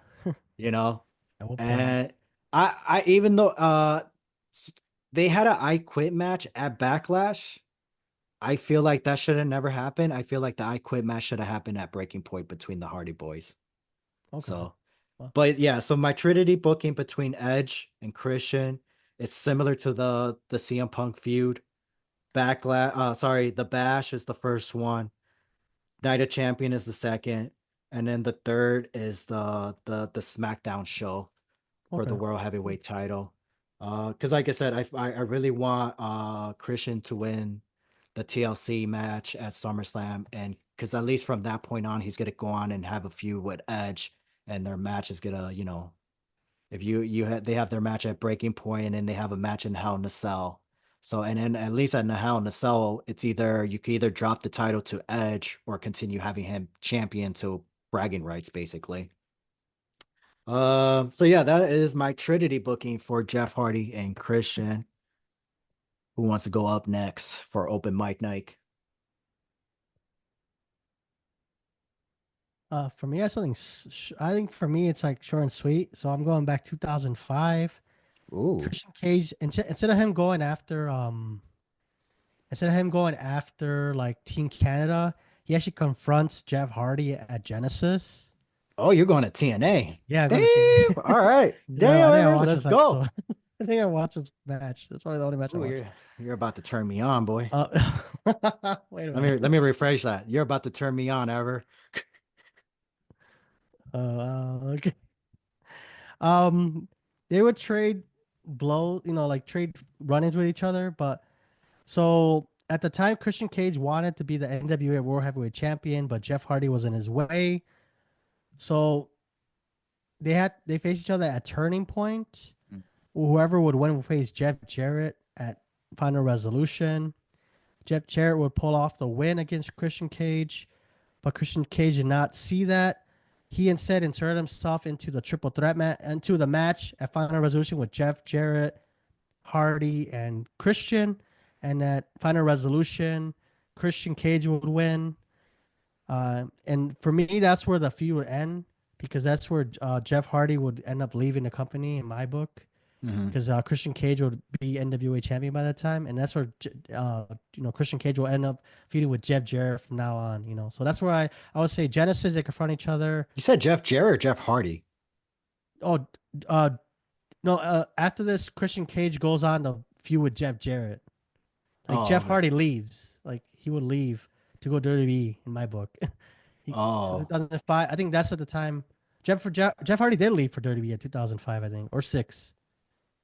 Speaker 2: And I even though they had an I Quit match at Backlash, I feel like that should have never happened. I feel like the I Quit match should have happened at Breaking Point between the Hardy Boys.
Speaker 3: Okay.
Speaker 2: So, but yeah, so my Trinity booking between Edge and Christian, it's similar to the CM Punk feud. The Bash is the first one. Night of Champion is the second, and then the third is the SmackDown show for the World Heavyweight title. Because like I said, I really want Christian to win the TLC match at SummerSlam, and because at least from that point on, he's gonna go on and have a feud with Edge, and their match is gonna, if they have their match at Breaking Point, and then they have a match in Hell in a Cell. So, and then at least at the Hell in a Cell, it's you can either drop the title to Edge or continue having him champion to bragging rights, basically. So yeah, that is my Trinity booking for Jeff Hardy and Christian. Who wants to go up next for open mic night?
Speaker 3: For me, I think for me it's like short and sweet. So I'm going back 2005.
Speaker 2: Ooh.
Speaker 3: Christian Cage, instead of him going after like Team Canada, he actually confronts Jeff Hardy at Genesis.
Speaker 2: Oh, you're going to TNA.
Speaker 3: Yeah,
Speaker 2: damn. All right. Damn, let's go.
Speaker 3: I think I watched this match. That's probably the only match I watched.
Speaker 2: You're about to turn me on, boy.
Speaker 3: Wait a minute.
Speaker 2: Let me rephrase that. You're about to turn me on, Ever.
Speaker 3: Okay. They would trade blows, like trade run-ins with each other. But so at the time, Christian Cage wanted to be the NWA World Heavyweight Champion, but Jeff Hardy was in his way. So they faced each other at Turning Point. Whoever would win would face Jeff Jarrett at Final Resolution. Jeff Jarrett would pull off the win against Christian Cage, but Christian Cage did not see that. He instead inserted himself into the triple threat into the match at Final Resolution with Jeff Jarrett, Hardy, and Christian. And at Final Resolution, Christian Cage would win. And for me, that's where the feud would end, because that's where Jeff Hardy would end up leaving the company in my book. Because Christian Cage would be NWA champion by that time, and that's where Christian Cage will end up feuding with Jeff Jarrett from now on. So that's where I would say Genesis, they confront each other.
Speaker 2: You said Jeff Jarrett or Jeff Hardy?
Speaker 3: Oh, no. After this, Christian Cage goes on to feud with Jeff Jarrett. Like Jeff Hardy leaves, like he would leave to go WWE in my book. So 2005, I think that's at the time. Jeff Hardy did leave for WWE in 2005, I think, or 6.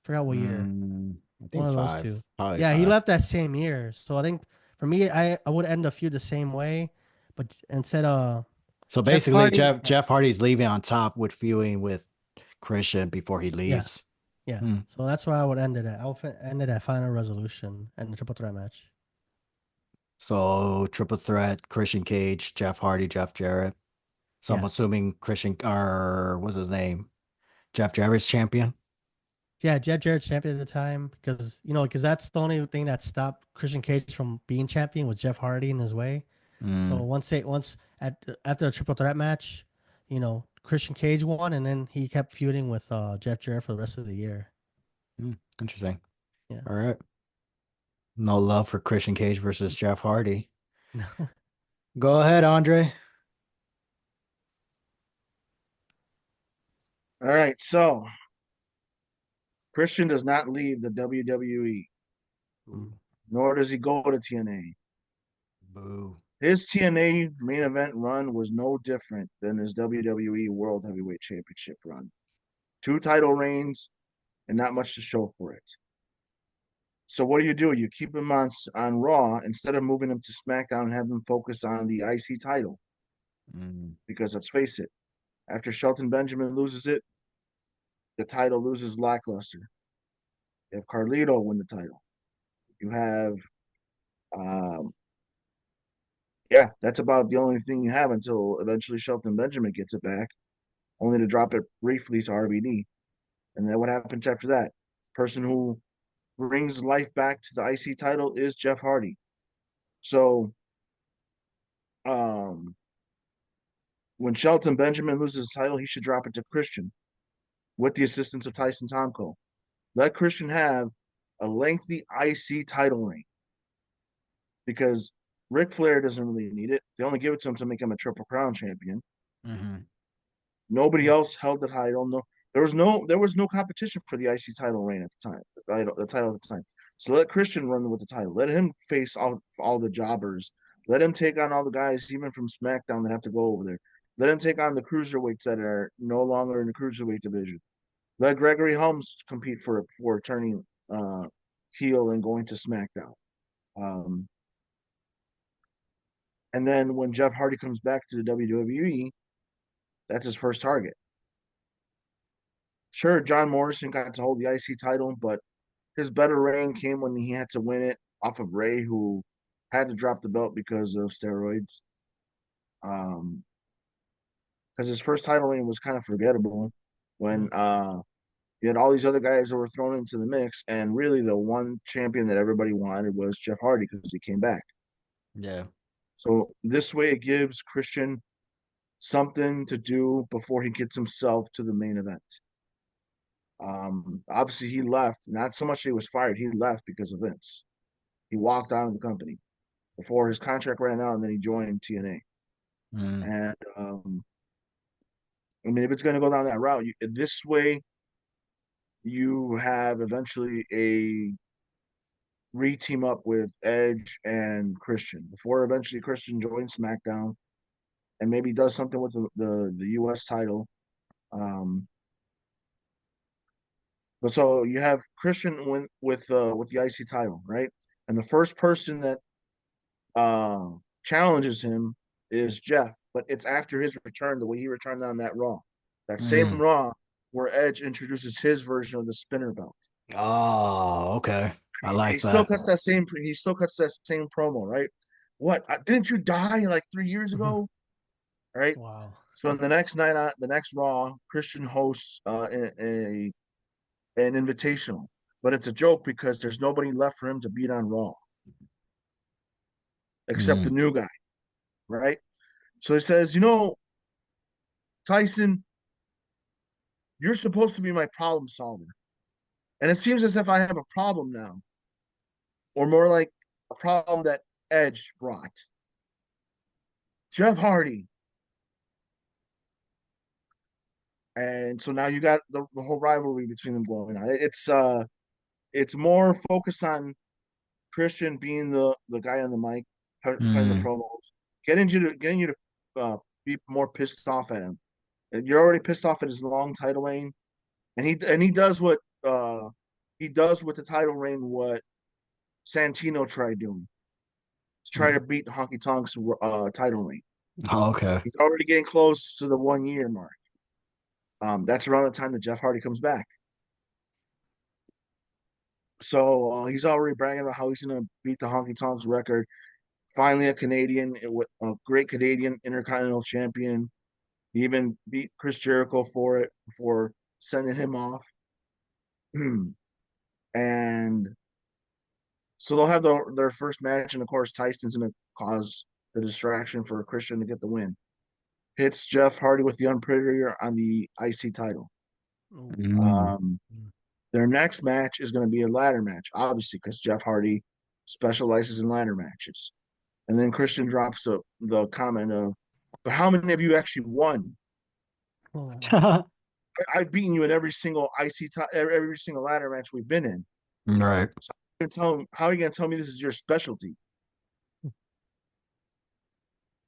Speaker 3: Forgot what year.
Speaker 2: I think
Speaker 3: one of
Speaker 2: 5.
Speaker 3: those two.
Speaker 2: Probably
Speaker 3: yeah,
Speaker 2: 5.
Speaker 3: he left that same year. So I think for me, I would end the feud the same way, but instead of
Speaker 2: so basically Jeff Hardy's leaving on top with feuding with Christian before he leaves.
Speaker 3: Yeah.
Speaker 2: Hmm.
Speaker 3: So that's where I would end it at. I would end it at final resolution and the triple threat match.
Speaker 2: So triple threat: Christian Cage, Jeff Hardy, Jeff Jarrett. So I'm
Speaker 3: Yeah.
Speaker 2: assuming Christian, or what's his name? Jeff Jarrett's champion.
Speaker 3: Yeah, Jeff Jarrett champion at the time because that's the only thing that stopped Christian Cage from being champion was Jeff Hardy in his way. So
Speaker 2: Mm.
Speaker 3: after a triple threat match, Christian Cage won, and then he kept feuding with Jeff Jarrett for the rest of the year.
Speaker 2: Interesting.
Speaker 3: Yeah.
Speaker 2: All right. No love for Christian Cage versus Jeff Hardy. Go ahead, Andre.
Speaker 4: All right, so Christian does not leave the WWE,
Speaker 3: Mm.
Speaker 4: nor does he go to TNA.
Speaker 2: Boo.
Speaker 4: His TNA main event run was no different than his WWE World Heavyweight Championship run. 2 title reigns and not much to show for it. So what do? You keep him on Raw instead of moving him to SmackDown and have him focus on the IC title. Because let's face it, after Shelton Benjamin loses it, the title loses lackluster. You have Carlito win the title. You have, that's about the only thing you have until eventually Shelton Benjamin gets it back, only to drop it briefly to RVD. And then what happens after that? The person who brings life back to the IC title is Jeff Hardy. So, when Shelton Benjamin loses the title, he should drop it to Christian with the assistance of Tyson Tomko. Let Christian have a lengthy IC title reign because Ric Flair doesn't really need it. They only give it to him to make him a Triple Crown champion.
Speaker 2: Mm-hmm.
Speaker 4: Nobody else held the title. No, there was no competition for the IC title reign at the time. The title at the time. So let Christian run with the title. Let him face all the jobbers. Let him take on all the guys, even from SmackDown, that have to go over there. Let him take on the cruiserweights that are no longer in the cruiserweight division. Let Gregory Helms compete for turning heel and going to SmackDown. And then when Jeff Hardy comes back to the WWE, that's his first target. Sure, John Morrison got to hold the IC title, but his better reign came when he had to win it off of Ray, who had to drop the belt because of steroids. Because his first title reign was kind of forgettable when you had all these other guys that were thrown into the mix, and really the one champion that everybody wanted was Jeff Hardy because he came back.
Speaker 2: Yeah.
Speaker 4: So this way it gives Christian something to do before he gets himself to the main event. Obviously he left, not so much that he was fired, he left because of Vince. He walked out of the company before his contract ran out, and then he joined TNA. And I mean, if it's going to go down that route, this way you have eventually a re-team up with Edge and Christian before eventually Christian joins SmackDown and maybe does something with the US title. But so you have Christian with the IC title, right? And the first person that challenges him is Jeff, but it's after his return, the way he returned on that Raw. That same Raw where Edge introduces his version of the spinner belt.
Speaker 2: Oh, okay. I like
Speaker 4: he
Speaker 2: that.
Speaker 4: Still cuts that same. He still cuts that same promo, right? What? Didn't you die like 3 years ago? Right.
Speaker 3: Wow.
Speaker 4: So in the next night, the next Raw, Christian hosts an invitational, but it's a joke because there's nobody left for him to beat on Raw except the new guy, right? So he says, Tyson, you're supposed to be my problem solver, and it seems as if I have a problem now, or more like a problem that Edge brought. Jeff Hardy. And so now you got the whole rivalry between them going on. It's more focused on Christian being the guy on the mic, cutting the promos, getting you to be more pissed off at him. And you're already pissed off at his long title reign, and he does what he does with the title reign what Santino tried doing to try to beat Honky Tonk's title reign.
Speaker 2: Oh, okay.
Speaker 4: He's already getting close to the 1 year mark. That's around the time that Jeff Hardy comes back. So he's already bragging about how he's going to beat the Honky Tonks record. Finally, a Canadian, a great Canadian Intercontinental Champion. He even beat Chris Jericho for it before sending him off. And so they'll have their first match, and of course, Tyson's going to cause the distraction for Christian to get the win. Hits Jeff Hardy with the Unprettier on the IC title. Their next match is going to be a ladder match, obviously, because Jeff Hardy specializes in ladder matches. And then Christian drops the comment of, "But how many of you actually won? I've beaten you in every single every single ladder match we've been in.
Speaker 2: Right.
Speaker 4: So how are you going to tell me this is your specialty?"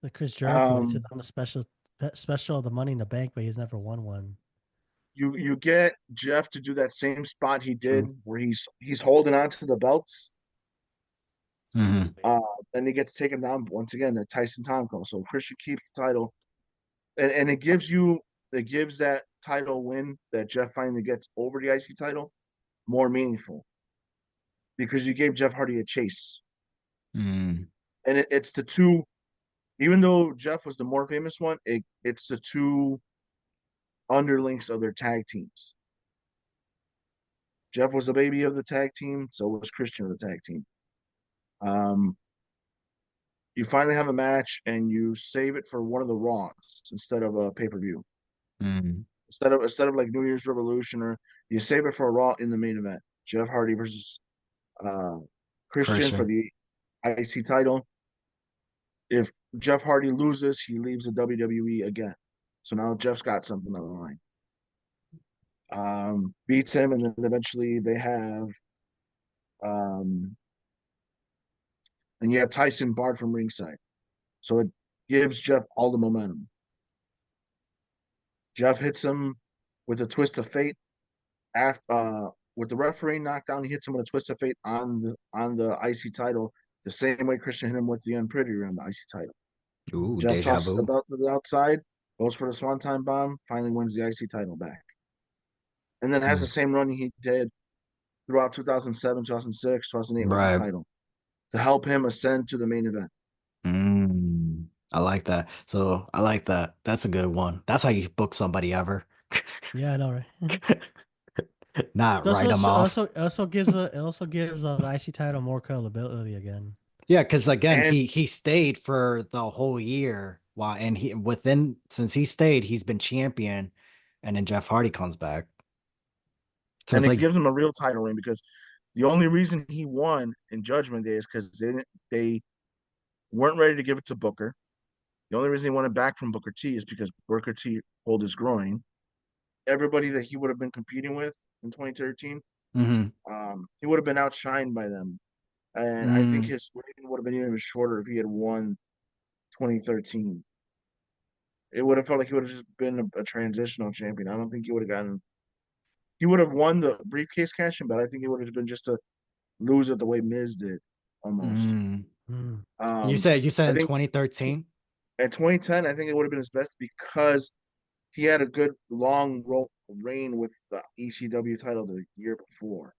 Speaker 3: The Chris Jericho, he said on the special of the Money in the Bank, but he's never won one.
Speaker 4: You get Jeff to do that same spot he did where he's holding on to the belts. And he gets to take him down once again, the Tyson Tomko. So Christian keeps the title. And it gives that title win that Jeff finally gets over the IC title more meaningful. Because you gave Jeff Hardy a chase. And it's the two, even though Jeff was the more famous one, it's the two underlings of their tag teams. Jeff was the baby of the tag team, so was Christian of the tag team. You finally have a match, and you save it for one of the Raws instead of a pay-per-view. Instead of like New Year's Revolution, or you save it for a Raw in the main event. Jeff Hardy versus Christian for the IC title. If Jeff Hardy loses, he leaves the WWE again. So now Jeff's got something on the line. Beats him, and then eventually they have and you have Tyson barred from ringside. So it gives Jeff all the momentum. Jeff hits him with a twist of fate. With the referee knockdown, he hits him with a twist of fate on the IC title, the same way Christian hit him with the Unprettier on the IC title.
Speaker 2: Ooh,
Speaker 4: Jeff tosses the belt to the outside, goes for the Swanton Bomb, finally wins the IC title back. And then has the same run he did throughout 2007, 2006, 2008 with the title to help him ascend to the main event.
Speaker 2: I like that. So I like that. That's a good one. That's how you book somebody ever.
Speaker 3: Yeah, I know, right?
Speaker 2: Not write them off.
Speaker 3: It also gives the IC title more credibility again.
Speaker 2: Yeah, because again, he stayed for the whole year. And since he stayed, he's been champion, and then Jeff Hardy comes back.
Speaker 4: So and it gives him a real title reign, because the only reason he won in Judgment Day is because they weren't ready to give it to Booker. The only reason he won it back from Booker T is because Booker T pulled his groin. Everybody that he would have been competing with in 2013, he would have been outshined by them. And I think his reign would have been even shorter if he had won 2013. It would have felt like he would have just been a transitional champion. I don't think he would have gotten. He would have won the briefcase cash in, but I think it would have been just a lose it the way Miz did, almost.
Speaker 2: You said in 2013.
Speaker 4: At 2010, I think it would have been his best because he had a good long reign with the ECW title the year before,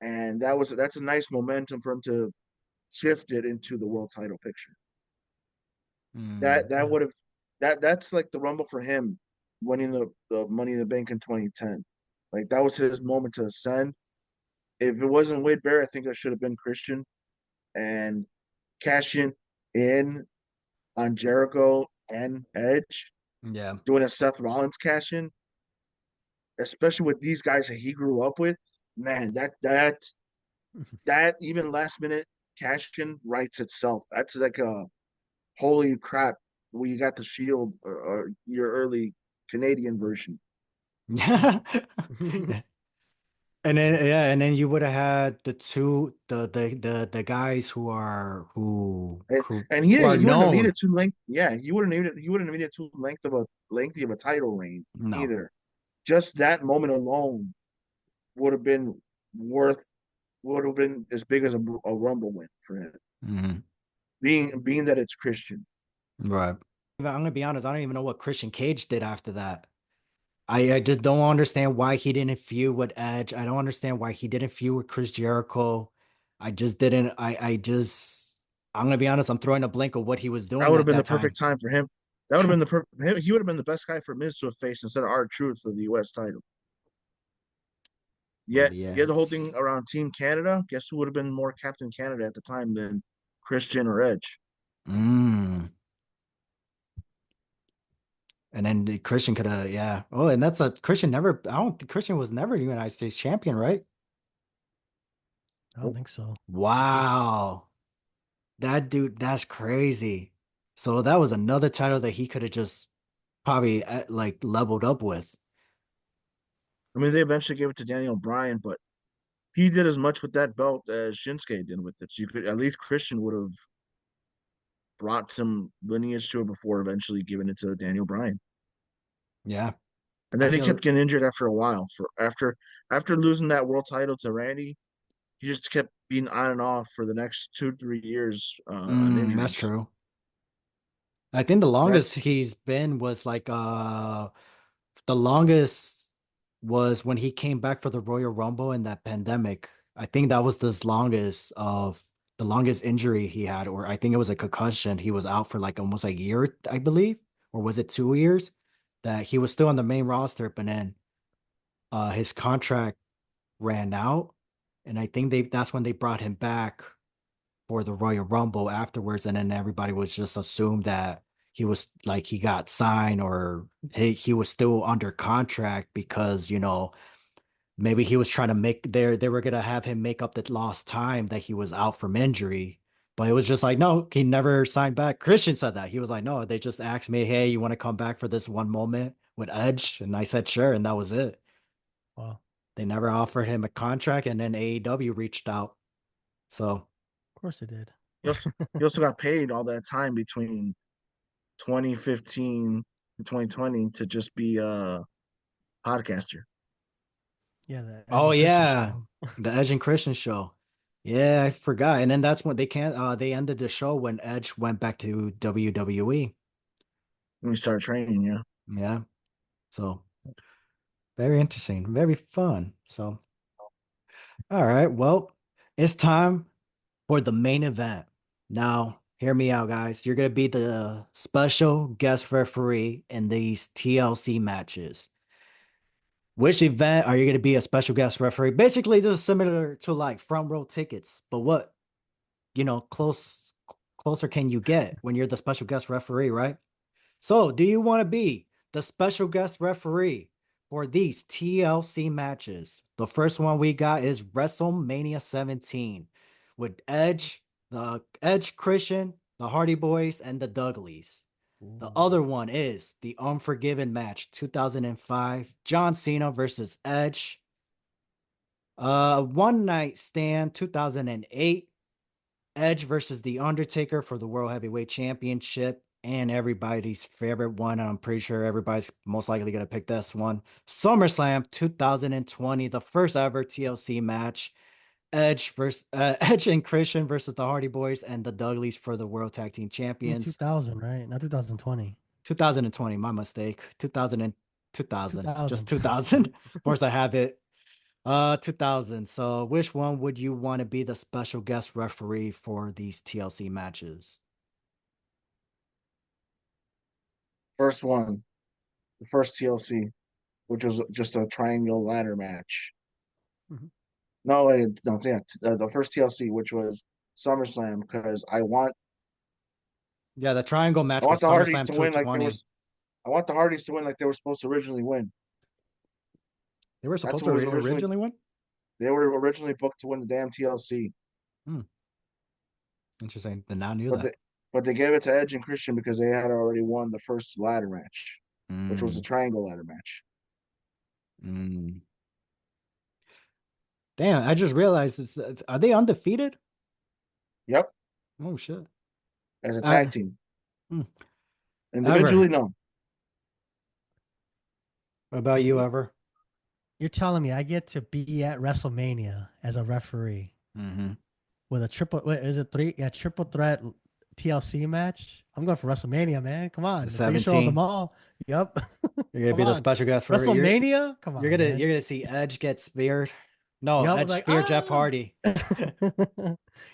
Speaker 4: and that's a nice momentum for him to shift it into the world title picture. That would have that's like the Rumble for him, winning the Money in the Bank in 2010. Like that was his moment to ascend. If it wasn't Wade Barrett, I think it should have been Christian, and cashing in on Jericho and Edge.
Speaker 2: Yeah,
Speaker 4: doing a Seth Rollins cash in, especially with these guys that he grew up with. Man, that even last minute cash in writes itself. That's like a holy crap. Well, you got the Shield or your early Canadian version.
Speaker 2: And then you would have had the two the guys who are
Speaker 4: he wouldn't have needed too length. Yeah, he wouldn't have needed too lengthy of a title reign either. Just that moment alone would have been as big as a Rumble win for him. Being that it's Christian.
Speaker 2: Right. I'm gonna be honest, I don't even know what Christian Cage did after that. I just don't understand why he didn't feud with Edge. I don't understand why he didn't feud with Chris Jericho. I just didn't. I'm gonna be honest. I'm throwing a blank of what he was
Speaker 4: That
Speaker 2: doing
Speaker 4: would have
Speaker 2: at
Speaker 4: been the
Speaker 2: that time.
Speaker 4: perfect time for him. That would have been the perfect. He would have been the best guy for Miz to have faced instead of R-Truth for the U.S. title.
Speaker 2: But
Speaker 4: Yet,
Speaker 2: yeah.
Speaker 4: yeah, the whole thing around Team Canada. Guess who would have been more Captain Canada at the time than Christian or Edge?
Speaker 2: Mm. And then Christian could have, yeah. Oh, and that's a Christian never. I don't think Christian was never United States champion, right?
Speaker 3: I don't think so.
Speaker 2: Wow. That dude, that's crazy. So that was another title that he could have just probably like leveled up with.
Speaker 4: I mean, they eventually gave it to Daniel Bryan, but he did as much with that belt as Shinsuke did with it. So you could at least Christian would have brought some lineage to it before eventually giving it to Daniel Bryan.
Speaker 2: Yeah.
Speaker 4: And
Speaker 2: I
Speaker 4: then he
Speaker 2: feel
Speaker 4: kept getting injured after a while. For after losing that world title to Randy, he just kept being on and off for the next 2-3 years on
Speaker 2: that's
Speaker 4: injuries.
Speaker 2: true. I think the
Speaker 4: That
Speaker 2: longest he's been was like the longest was when he came back for the Royal Rumble in that pandemic. I think that was the longest injury he had, or I think it was a concussion. He was out for like almost a year, I believe, or was it 2 years? That he was still on the main roster, but then his contract ran out, and I think that's when they brought him back for the Royal Rumble afterwards, and then everybody was just assumed that he was like he got signed or he was still under contract because maybe he was trying to they were gonna have him make up the lost time that he was out from injury. But it was just like, no, he never signed back. Christian said that. He was like, no, they just asked me, hey, you want to come back for this one moment with Edge? And I said, sure. And that was it.
Speaker 3: Wow.
Speaker 2: They never offered him a contract. And then AEW reached out. So,
Speaker 3: Of course it did.
Speaker 4: he also got paid all that time between 2015 and 2020 to just be a podcaster.
Speaker 3: Yeah, the Edge
Speaker 2: oh,
Speaker 3: and Christian
Speaker 2: yeah.
Speaker 3: show.
Speaker 2: The Edge and Christian show. Yeah, I forgot. And then that's when they ended the show when Edge went back to WWE.
Speaker 4: When he started training, yeah.
Speaker 2: Yeah. So very interesting, very fun. So, all right. Well, it's time for the main event. Now, hear me out, guys. You're going to be the special guest referee in these TLC matches. Which event are you going to be a special guest referee? Basically, this is similar to like front row tickets, but what, closer can you get when you're the special guest referee, right? So, do you want to be the special guest referee for these TLC matches? The first one we got is WrestleMania 17 with the Edge Christian, the Hardy Boys, and the Dudleys. The other one is the Unforgiven match 2005, John Cena versus Edge. One Night Stand 2008, Edge versus The Undertaker for the World Heavyweight Championship, and everybody's favorite one. I'm pretty sure everybody's most likely going to pick this one. SummerSlam 2020, the first ever TLC match. Edge and Christian versus the Hardy Boys and the Dudleys for the World Tag Team
Speaker 3: In
Speaker 2: Champions.
Speaker 3: 2000, right? Not 2020.
Speaker 2: 2020, my mistake. 2000, just
Speaker 3: 2000.
Speaker 2: 2000. Of course, I have it. 2000. So, which one would you want to be the special guest referee for these TLC matches?
Speaker 4: First one, the first TLC, which was just a triangle ladder match.
Speaker 3: Mhm.
Speaker 4: No, wait, no, yeah, the first TLC, which was SummerSlam, because
Speaker 2: Yeah, the triangle
Speaker 4: I
Speaker 2: match
Speaker 4: want
Speaker 2: was
Speaker 4: the Hardys
Speaker 2: SummerSlam
Speaker 4: to win like there
Speaker 2: 220.
Speaker 4: was. I want the Hardys to win like they were supposed to originally win.
Speaker 2: They were
Speaker 4: That's
Speaker 2: supposed to
Speaker 4: what was
Speaker 2: originally win?
Speaker 4: They were originally booked to win the damn TLC,
Speaker 2: Hmm. Interesting. Then I knew
Speaker 4: but
Speaker 2: that.
Speaker 4: they gave it to Edge and Christian because they had already won the first ladder match, which was a
Speaker 2: Mm,
Speaker 4: triangle ladder match.
Speaker 2: mm. Damn, I just realized are they undefeated?
Speaker 4: Yep,
Speaker 2: Oh shit.
Speaker 4: as a tag
Speaker 2: I,
Speaker 4: team.
Speaker 2: hmm.
Speaker 4: Individually,
Speaker 2: Ever.
Speaker 4: no.
Speaker 2: What about you, Ever?
Speaker 3: You're telling me I get to be at WrestleMania as a referee
Speaker 2: Mm-hmm.
Speaker 3: with a triple, wait, is it three? Yeah, triple threat TLC match. I'm going for WrestleMania, man. Come on,
Speaker 2: The
Speaker 3: the biggest show of
Speaker 2: 17.
Speaker 3: them all. Yep.
Speaker 2: You're gonna
Speaker 3: Come
Speaker 2: be the
Speaker 3: on.
Speaker 2: special guest for
Speaker 3: WrestleMania. Come on,
Speaker 2: You're gonna
Speaker 3: man.
Speaker 2: you're gonna see Edge get speared. No,
Speaker 3: Yep.
Speaker 2: Edge
Speaker 3: Like
Speaker 2: spear Jeff Hardy.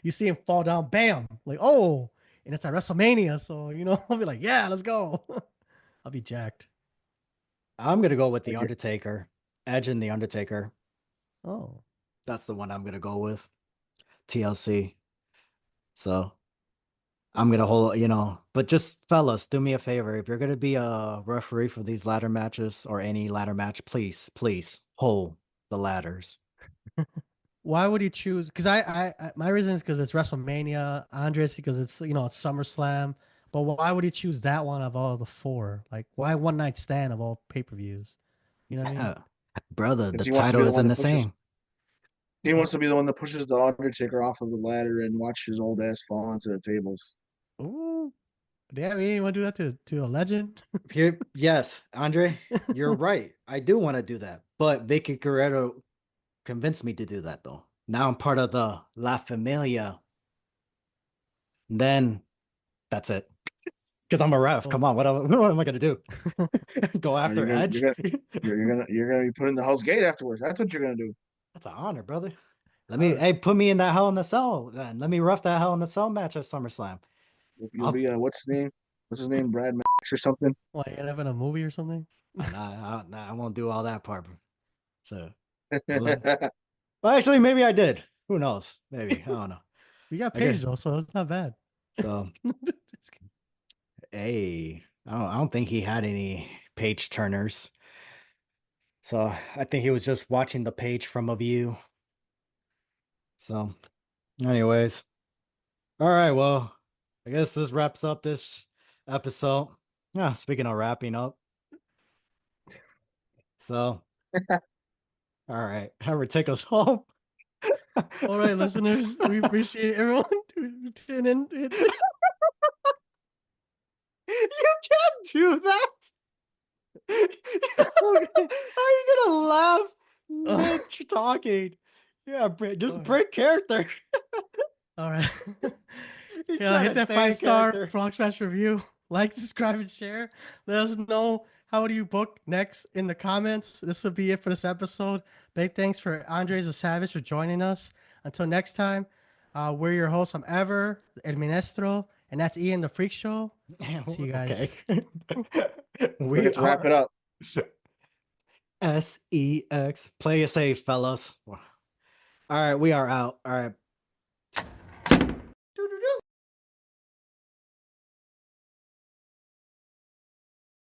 Speaker 3: You see him fall down, bam. Like oh, and it's at WrestleMania, so I'll be like, yeah, let's go. I'll be jacked.
Speaker 2: I'm gonna go with the Undertaker. Edge and the Undertaker.
Speaker 3: Oh,
Speaker 2: That's the one I'm gonna go with. TLC. So I'm gonna hold, but just fellas, do me a favor. If you're gonna be a referee for these ladder matches or any ladder match, please hold the ladders.
Speaker 3: why would you choose? Because my reason is because it's WrestleMania. Andres because it's it's SummerSlam. But why would you choose that one of all the four? Like why one night stand of all pay-per-views? You know what I mean?
Speaker 2: Brother, the
Speaker 4: He wants to be
Speaker 2: title
Speaker 4: the
Speaker 2: is
Speaker 4: one
Speaker 2: in
Speaker 4: that
Speaker 2: the
Speaker 4: pushes.
Speaker 2: same.
Speaker 4: He wants to be the one that pushes the Undertaker off of the ladder and watch his old ass fall into the tables.
Speaker 3: Ooh, damn, you want to do that to a legend?
Speaker 2: Yes, Andre, you're right. I do want to do that, but Vicky Guerrero convinced me to do that though. Now I'm part of the La Familia. Then that's it. Because I'm a ref. Come on, what am I gonna do? Go after Edge?
Speaker 4: You're gonna be put in the Hell's Gate afterwards. That's what you're gonna do.
Speaker 2: That's an honor, brother. Hey, put me in that Hell in the Cell then. Let me rough that Hell in the Cell match at SummerSlam.
Speaker 4: You'll be what's his name? What's his name? Brad Max or something?
Speaker 3: Like end up in a movie or something?
Speaker 2: Nah, I won't do all that part. So, well, actually, maybe I did. Who knows? Maybe I don't know.
Speaker 3: You got Paige though, so it's not bad.
Speaker 2: So, hey, I don't think he had any page turners. So I think he was just watching the page from a view. So, anyways, all right. Well, I guess this wraps up this episode. Yeah, speaking of wrapping up. So, all right, Howard, take us home.
Speaker 3: All right, listeners, we appreciate everyone tuning in.
Speaker 2: You can't do that. How are you gonna laugh mid talking? Yeah, just break character.
Speaker 3: All right.
Speaker 2: He's
Speaker 3: Yeah,
Speaker 2: trying
Speaker 3: hit
Speaker 2: to
Speaker 3: that
Speaker 2: stay in
Speaker 3: 5-star
Speaker 2: character.
Speaker 3: Frog Smash review. Like, subscribe, and share. Let us know how do you book next in the comments. This will be it for this episode. Big thanks for Andres the Savage for joining us. Until next time, we're your hosts. I'm Ever, El Minestro, and that's Ian the Freak Show. See you guys.
Speaker 2: Okay.
Speaker 4: Let's wrap it up.
Speaker 2: SEX. Play it safe, fellas. All right, we are out. All right.